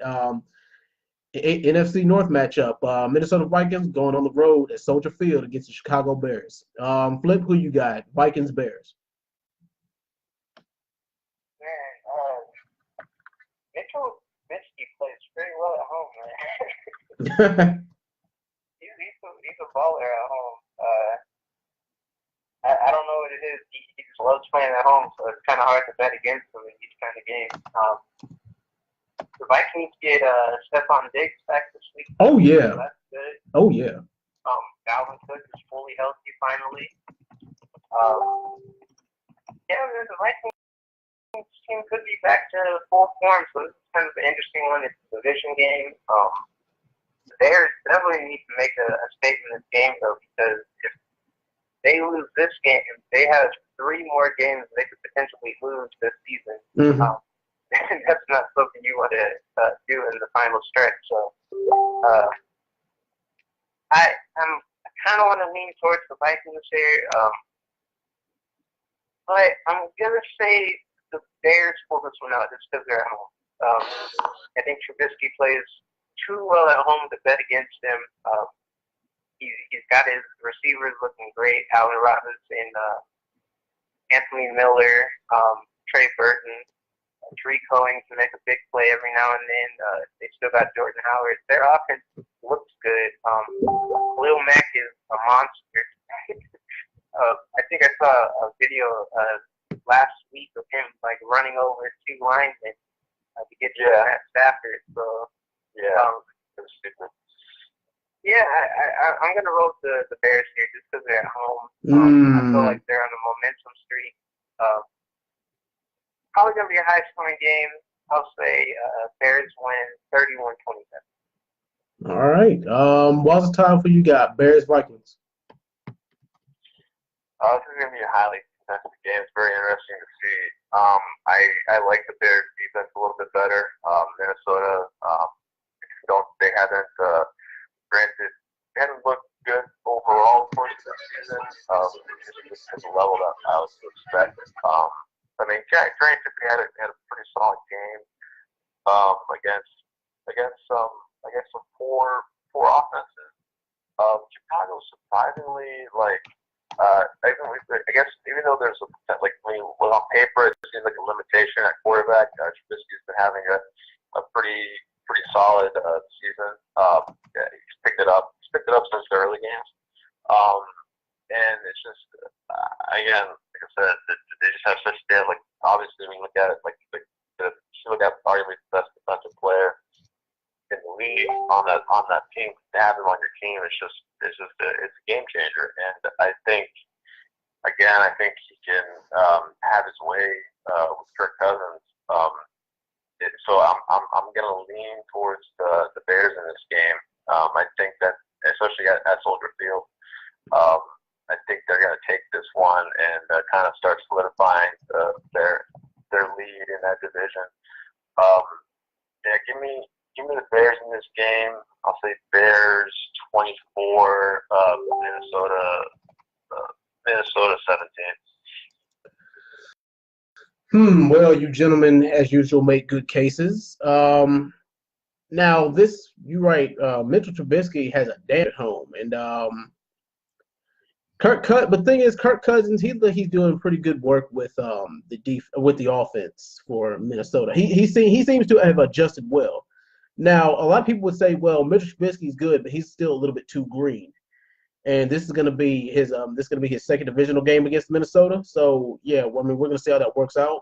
Speaker 1: NFC North matchup. Minnesota Vikings going on the road at Soldier Field against the Chicago Bears. Flip, who you got? Vikings, Bears.
Speaker 3: Man, Mitchell Trubisky plays pretty well at home, man. he's a baller at home. I don't know what it is. He just loves playing at home, so it's kind of hard to bet against him in these kind of games. The Vikings get Stephon Diggs back this week.
Speaker 1: Oh yeah,
Speaker 3: so that's good.
Speaker 1: Oh yeah.
Speaker 3: Dalvin Cook is fully healthy finally. Yeah, man, the Vikings team could be back to full form, so this is kind of an interesting one. It's a division game. The Bears definitely need to make a statement in this game, though, because if they lose this game, they have 3 more games they could potentially lose this season.
Speaker 1: Mm-hmm.
Speaker 3: And that's not something you want to do in the final stretch. So I kind of want to lean towards the Vikings here, but I'm gonna say the Bears pull this one out just because they're at home. I think Trubisky plays too well at home to bet against him. He's got his receivers looking great. Allen Robinson, Anthony Miller, Trey Burton, Tree Cohen to make a big play every now and then. They still got Jordan Howard. Their offense looks good. Lil Mack is a monster. I think I saw a video last week of him like running over 2 linemen to get to Matt Stafford. So I'm gonna roll the Bears here just because they're at home. I feel like they're on a momentum streak. Probably going to be a high-scoring game. I'll say Bears win 31-27.
Speaker 1: All right. What's the time for you got? Bears, Vikings.
Speaker 2: This is going to be a highly contested game. It's very interesting to see. I like the Bears defense a little bit better. Minnesota, they haven't, granted, they haven't looked good overall for this season. Just at the level that I was to expect. I mean, granted, they had a pretty solid game against some poor offenses. Chicago surprisingly I guess even though there's when you look on paper it seems like a limitation at quarterback. Trubisky's been having a pretty solid season. He's picked it up. He's picked it up since the early games. And it's just again, like I said, they just have such depth. Like obviously, when you look at it, you look at arguably the best defensive player in the league on that team. To have him on your team, it's a game changer. And I think he can have his way with Kirk Cousins. So I'm gonna lean towards the Bears in this game. I think that especially at Soldier Field. I think they're going to take this one and kind of start solidifying their lead in that division. Give me the Bears in this game. I'll say Bears 24, Minnesota 17.
Speaker 1: Well, you gentlemen, as usual, make good cases. Now, you're right. Mitchell Trubisky has a damn at home, and but the thing is, Kirk Cousins, he's doing pretty good work with the offense for Minnesota. He seems to have adjusted well. Now, a lot of people would say, well, Mitchell Trubisky's good, but he's still a little bit too green. And this is going to be his second divisional game against Minnesota. So yeah, we're going to see how that works out.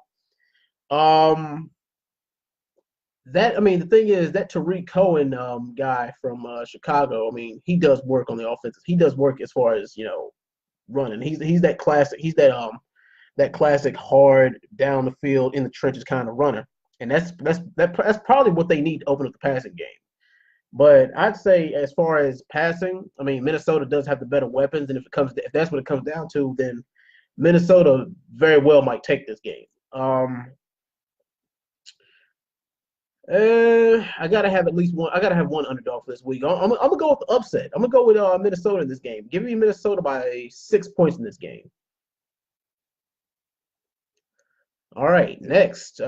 Speaker 1: The thing is that Tariq Cohen guy from Chicago. I mean, he does work on the offense. He does work as far as running. He's that classic. He's that classic hard down the field in the trenches kind of runner. And that's probably what they need to open up the passing game. But I'd say as far as passing, I mean, Minnesota does have the better weapons, and if that's what it comes down to, then Minnesota very well might take this game. I gotta have at least one. I gotta have one underdog for this week. I'm gonna go with the upset. I'm gonna go with Minnesota in this game. Give me Minnesota by 6 points in this game. All right, next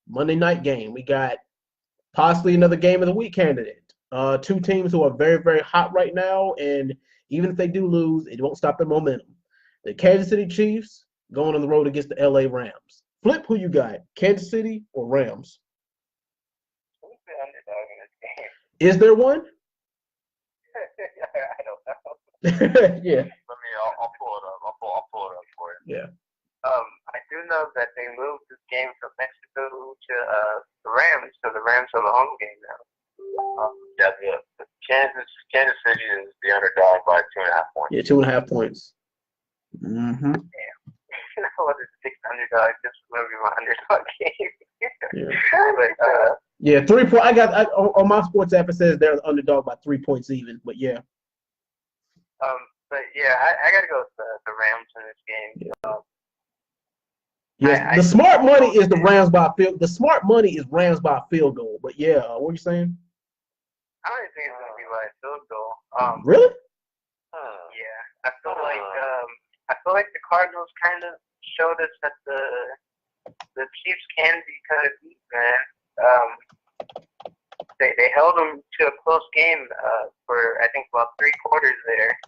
Speaker 1: Monday night game. We got possibly another game of the week candidate. Two teams who are very, very hot right now, and even if they do lose, it won't stop their momentum. The Kansas City Chiefs going on the road against the LA Rams. Flip, who you got? Kansas City or Rams?
Speaker 3: Who's the underdog in this game?
Speaker 1: Is there one?
Speaker 3: I don't know.
Speaker 1: Yeah.
Speaker 2: I'll pull it up. I'll pull it up for you.
Speaker 1: Yeah.
Speaker 3: I do know that they moved this game from Mexico to the Rams, so the Rams have a home game now.
Speaker 2: The Kansas City is the underdog by 2.5 points.
Speaker 1: Yeah, 2.5 points. Mm-hmm.
Speaker 3: Damn. I wanted to take the underdog. This was going to be my underdog game.
Speaker 1: Yeah. Yeah, 3 points. On my sports app it says they're the underdog by 3 points even. But yeah.
Speaker 3: But yeah, I got to go with the Rams in this game.
Speaker 1: Yeah. Yes, the smart money is the Rams by a field. The smart money is Rams by a field goal. But yeah, what are you saying?
Speaker 3: I don't think it's gonna be by a field goal.
Speaker 1: Really?
Speaker 3: Yeah, I feel like the Cardinals kind of showed us that the Chiefs can be kind of deep, man. They held them to a close game for I think about 3 quarters there.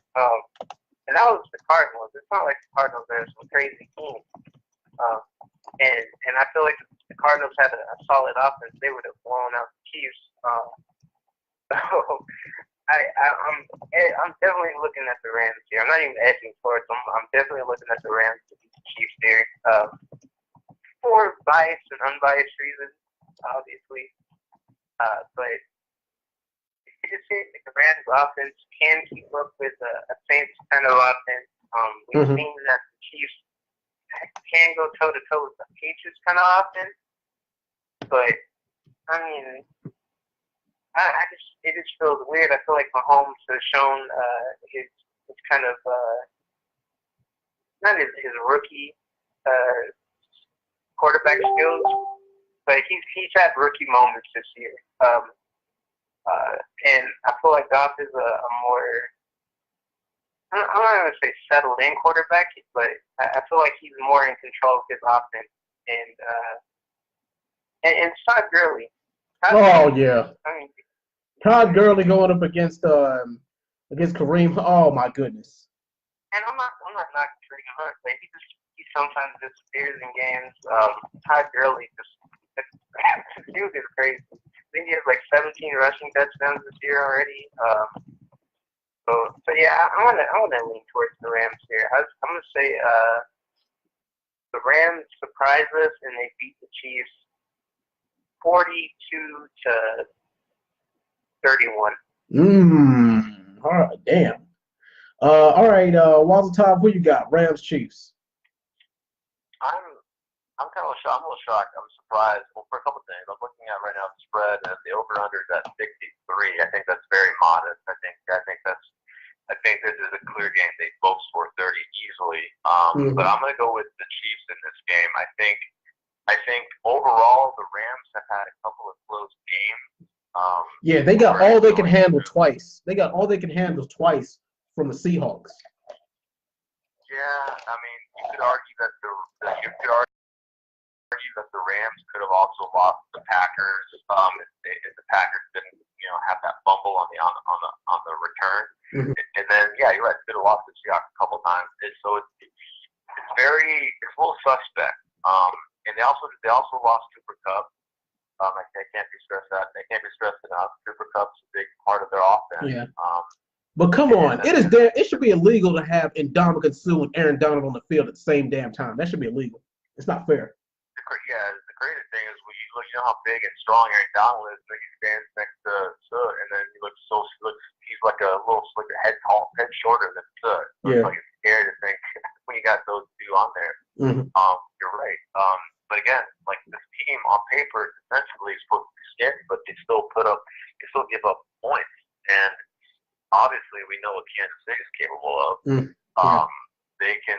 Speaker 3: And that was the Cardinals. It's not like the Cardinals are some crazy team. And I feel like if the Cardinals had a solid offense, they would have blown out the Chiefs. So I'm definitely looking at the Rams here. I'm not even edging towards them. I'm definitely looking at the Rams to beat the Chiefs here. For biased and unbiased reasons, obviously. But it just seems like the Rams offense can keep up with a Saints kind of offense. We've seen that the Chiefs can go toe to toe with the Patriots kind of offense. But I mean, it just feels weird. I feel like Mahomes has shown his kind of not his rookie quarterback skills, but he's had rookie moments this year. And I feel like Goff is a more, I'm not going to say settled in quarterback, but I feel like he's more in control of his offense. And Todd Gurley.
Speaker 1: Yeah.
Speaker 3: I mean,
Speaker 1: Todd Gurley going up against Kareem. Oh my goodness.
Speaker 3: And I'm not knocking Kareem Hunt, but he sometimes disappears in games. Todd Gurley dude is crazy. I think he has like 17 rushing touchdowns this year already. So yeah, I want to lean towards the Rams here. I'm gonna say the Rams surprise us and they beat the Chiefs 42-31.
Speaker 1: All right, damn. All right, Walter Todd, who you got? Rams, Chiefs.
Speaker 2: I'm kind of shocked. I'm a little shocked. I'm surprised. Well, for a couple of things. I'm looking at right now the spread and the over/under is at 63. I think that's very modest. I think this is a clear game. They both score 30 easily. But I'm going to go with the Chiefs in this game. I think overall the Rams have had a couple of close games.
Speaker 1: Yeah, they got all they can handle twice. They got all they can handle twice from the Seahawks.
Speaker 2: Yeah, I mean, you could argue that the Rams could have also lost the Packers if the Packers didn't, have that fumble on the return. And then, yeah, you're right, they could have lost the Seahawks a couple times. So it's a little suspect. And they also lost Cooper Kupp. I can't be stressed that. They can't be stressed enough. Cooper Kupp's a big part of their offense.
Speaker 1: Yeah. But come on, it should be illegal to have Ndamukong Suh and Aaron Donald on the field at the same damn time. That should be illegal. It's not fair.
Speaker 2: Yeah, the crazy thing is when you look, how big and strong Aaron Donald is. He stands next to Suh, and then he looks he's like a little head shorter than Suh. So it's like it's scary to think when you got those two on there. You're right. But again, like this team on paper defensively is supposed to be scary, but they still give up points. And obviously, we know what Kansas City is capable of. They can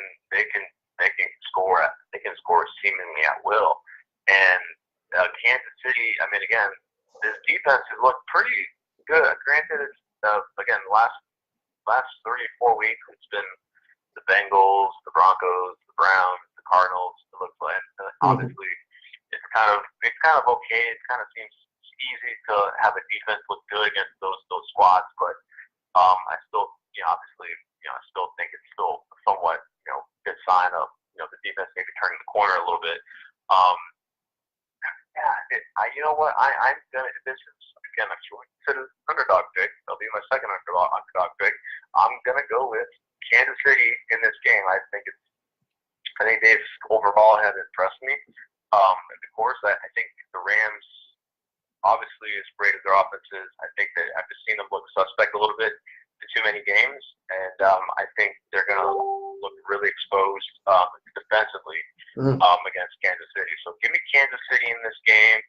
Speaker 2: score. They can score seemingly at will. And Kansas City, I mean, again, this defense has looked pretty good. Granted, it's again last 3 or 4 weeks, it's been the Bengals, the Broncos, the Browns, the Cardinals. It looks like obviously it's kind of okay. It kind of seems easy to have a defense look good against those squads, but I still, obviously, I still think it's still a somewhat, good sign of, the defense maybe turning the corner a little bit. You know what? I'm gonna. This is again, if you consider underdog pick, that'll be my second underdog pick. I'm gonna go with Kansas City in this game. I think they've overall have impressed me. And of course, I think the Rams, obviously, as great as their offense is, I think that I've just seen them look suspect a little bit to too many games, and I think they're gonna look really exposed defensively against Kansas City. So give me Kansas City in this game.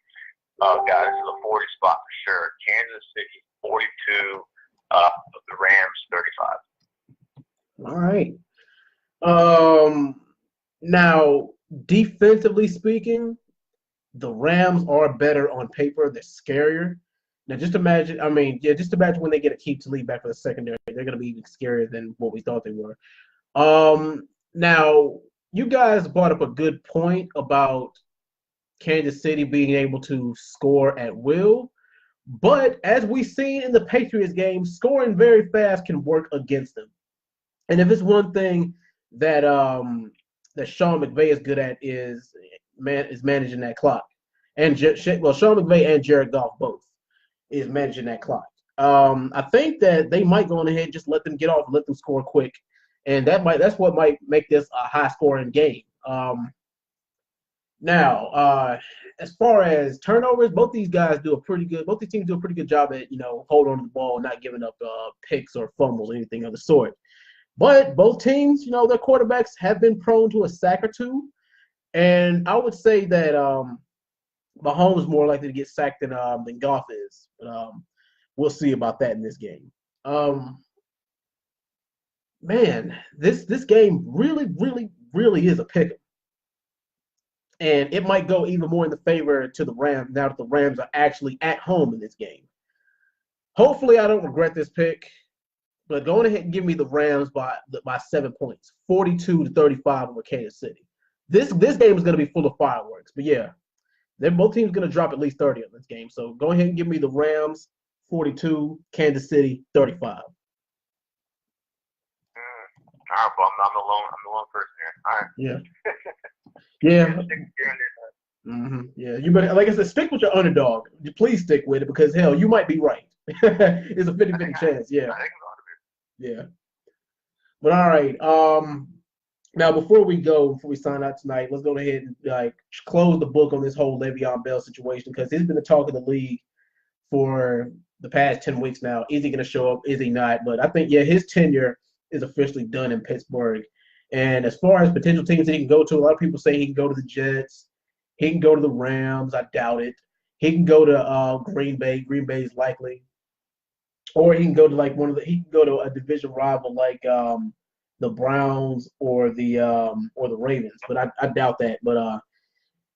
Speaker 2: Guys, this is a 40 spot for sure. Kansas City 42, the Rams 35.
Speaker 1: All right. Now, defensively speaking, the Rams are better on paper. They're scarier. Now, just imagine when they get a keep to lead back for the secondary, they're going to be even scarier than what we thought they were. Now, you guys brought up a good point about Kansas City being able to score at will. But as we've seen in the Patriots game, scoring very fast can work against them. And if it's one thing that Sean McVay is good at is managing that clock. And Sean McVay and Jared Goff both is managing that clock. I think that they might go on ahead and just let them get off, let them score quick, and that's what might make this a high-scoring game. Now, as far as turnovers, both these teams do a pretty good job at holding on to the ball, not giving up picks or fumbles or anything of the sort. But both teams, their quarterbacks have been prone to a sack or two, and I would say that Mahomes is more likely to get sacked than Goff is. But we'll see about that in this game. Man, this game really, really, really is a pick 'em. And it might go even more in the favor to the Rams now that the Rams are actually at home in this game. Hopefully, I don't regret this pick, but go ahead and give me the Rams by 7 points, 42-35 over Kansas City. This game is going to be full of fireworks, but yeah, both teams going to drop at least 30 in this game. So go ahead and give me the Rams 42, Kansas City 35.
Speaker 2: All right, well, I'm the lone person here. All right.
Speaker 1: Yeah. Yeah. Yeah. You better, like I said, stick with your underdog. Please stick with it because hell, you might be right. It's a 50-50 chance. Yeah. Yeah. But all right. Now before we sign out tonight, let's go ahead and close the book on this whole Le'Veon Bell situation because he's been the talk of the league for the past 10 weeks now. Is he going to show up? Is he not? But I think his tenure is officially done in Pittsburgh. And as far as potential teams that he can go to, a lot of people say he can go to the Jets. He can go to the Rams. I doubt it. He can go to Green Bay. Green Bay is likely. Or he can go to he can go to a division rival like the Browns or the Ravens. But I doubt that. But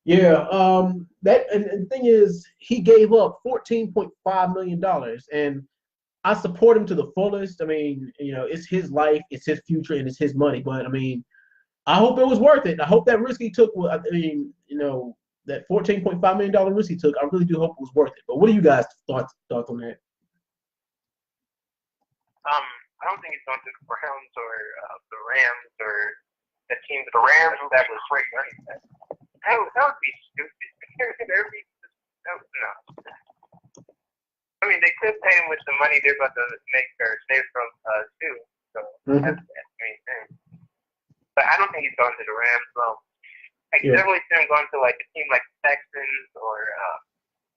Speaker 1: and the thing is, he gave up $14.5 million, and I support him to the fullest. I mean, it's his life, it's his future, and it's his money. But I mean, I hope it was worth it. I hope that risk he took. That $14.5 million risk he took. I really do hope it was worth it. But what do you guys thoughts on that?
Speaker 3: I don't think he's going to the Browns or the Rams or the team. The Rams that was great running back. That would be stupid. No. I mean, they could pay him with the money they're about to make or save from too. So that's the main thing. But I don't think he's going to the Rams. Well, I can definitely see him going to like a team like the Texans or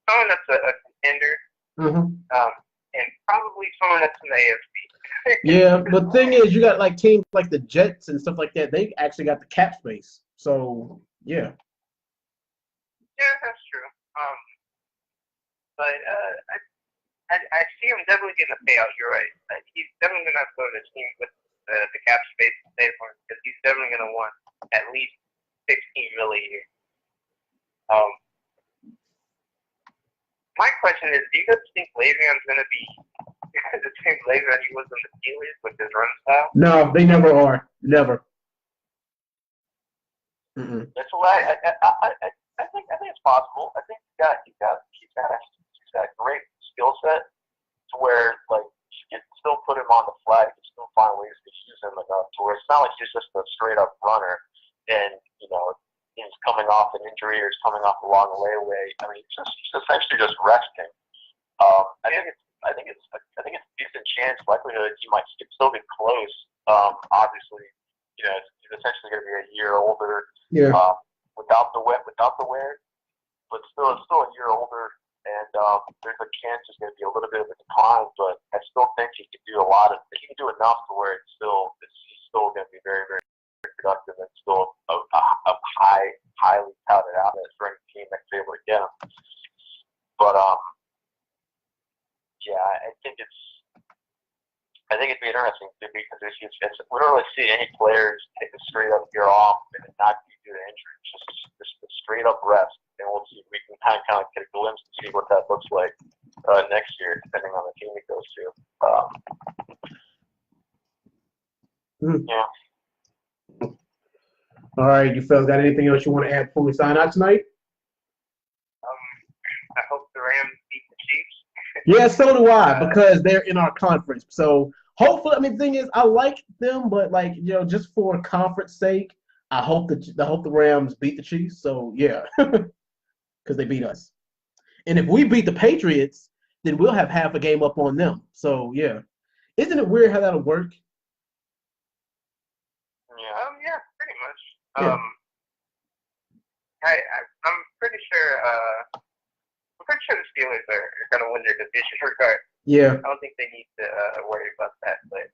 Speaker 3: someone that's a contender. And probably someone that's in the AFC.
Speaker 1: Yeah, but the thing is, you got like teams like the Jets and stuff like that. They actually got the cap space. So yeah.
Speaker 3: Yeah, that's true. But I see him definitely getting a payout. You're right. He's definitely gonna have to go to a team with the cap space to save for him because he's definitely gonna want at least $16 million a year. My question is, do you guys think Le'Veon's gonna be the same Le'Veon he was in the Steelers with his run style?
Speaker 1: No, they never are. Never.
Speaker 2: That's why I think it's possible. I think he's got that great skill set to where like you can still put him on the flat, you can still find ways to use him enough to where it's not like he's just a straight up runner and he's coming off an injury or he's coming off a long layaway. I mean, he's essentially just resting. I think it's a decent chance, likelihood he might still be close. Obviously, he's essentially going to be a year older.
Speaker 1: Yeah.
Speaker 2: Without the wear, but still a year older, and there's a chance there's going to be a little bit of a decline. But I still think he can do he can do enough to where he's still going to be very, very productive and still a highly touted outlet for any team that's able to get him. But yeah, I think it'd be interesting because we don't really see any players take a straight up year off and not be due to injury. Just a straight up rest, and we'll see. We can kind of get a glimpse and see what that looks like next year, depending on the team it goes to. Yeah.
Speaker 1: All right, you fellas got anything else you want to add before we sign out tonight?
Speaker 3: I hope the Rams beat the Chiefs.
Speaker 1: Yeah, so do I, because they're in our conference. So hopefully, I mean, the thing is, I like them, but just for conference sake, I hope the Rams beat the Chiefs. So yeah, because they beat us. And if we beat the Patriots, then we'll have half a game up on them. So yeah, isn't it weird how that'll work?
Speaker 3: Yeah, pretty much.
Speaker 1: Yeah.
Speaker 3: I'm pretty sure. I'm pretty sure the Steelers are going to win their division regardless.
Speaker 1: Yeah.
Speaker 3: I don't think they need to worry about that. But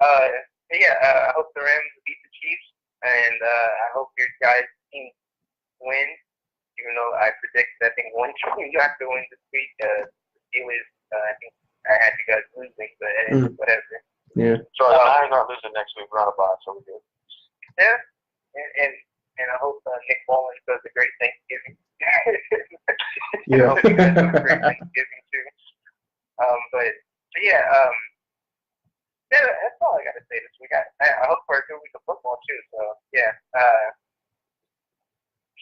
Speaker 3: I hope the Rams beat the Chiefs, and I hope your guys' team win. Even though I predicted, I think one team you have to win this week. The Steelers. I think I had you guys losing, but whatever.
Speaker 1: Yeah.
Speaker 2: So the Niners aren't losing next week. We're on a bye, so we're good.
Speaker 3: Yeah, and I hope Nick Mullins does a great Thanksgiving.
Speaker 1: Yeah.
Speaker 3: I hope he does a great Thanksgiving too. That's all I got to say this week. I hope for a good week of football too. So yeah,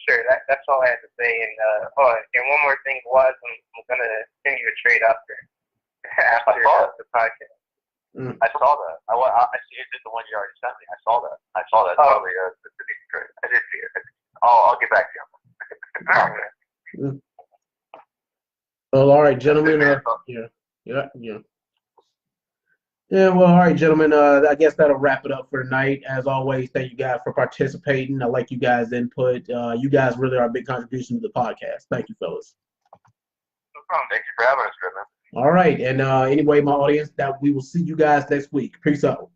Speaker 3: sure. That's all I had to say. And and one more thing was I'm gonna send you a trade after the podcast.
Speaker 2: I saw that. I see it did the one you already sent me. I saw that. Totally. I did see it. I'll get back to you.
Speaker 1: Well, all right, gentlemen. Well, all right, gentlemen. I guess that'll wrap it up for tonight. As always, thank you guys for participating. I like you guys' input. You guys really are a big contribution to the podcast. Thank you, fellas.
Speaker 2: No problem. Thank you for having us, Dreadman.
Speaker 1: All right, and anyway, my audience, that we will see you guys next week. Peace out.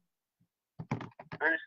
Speaker 2: Peace.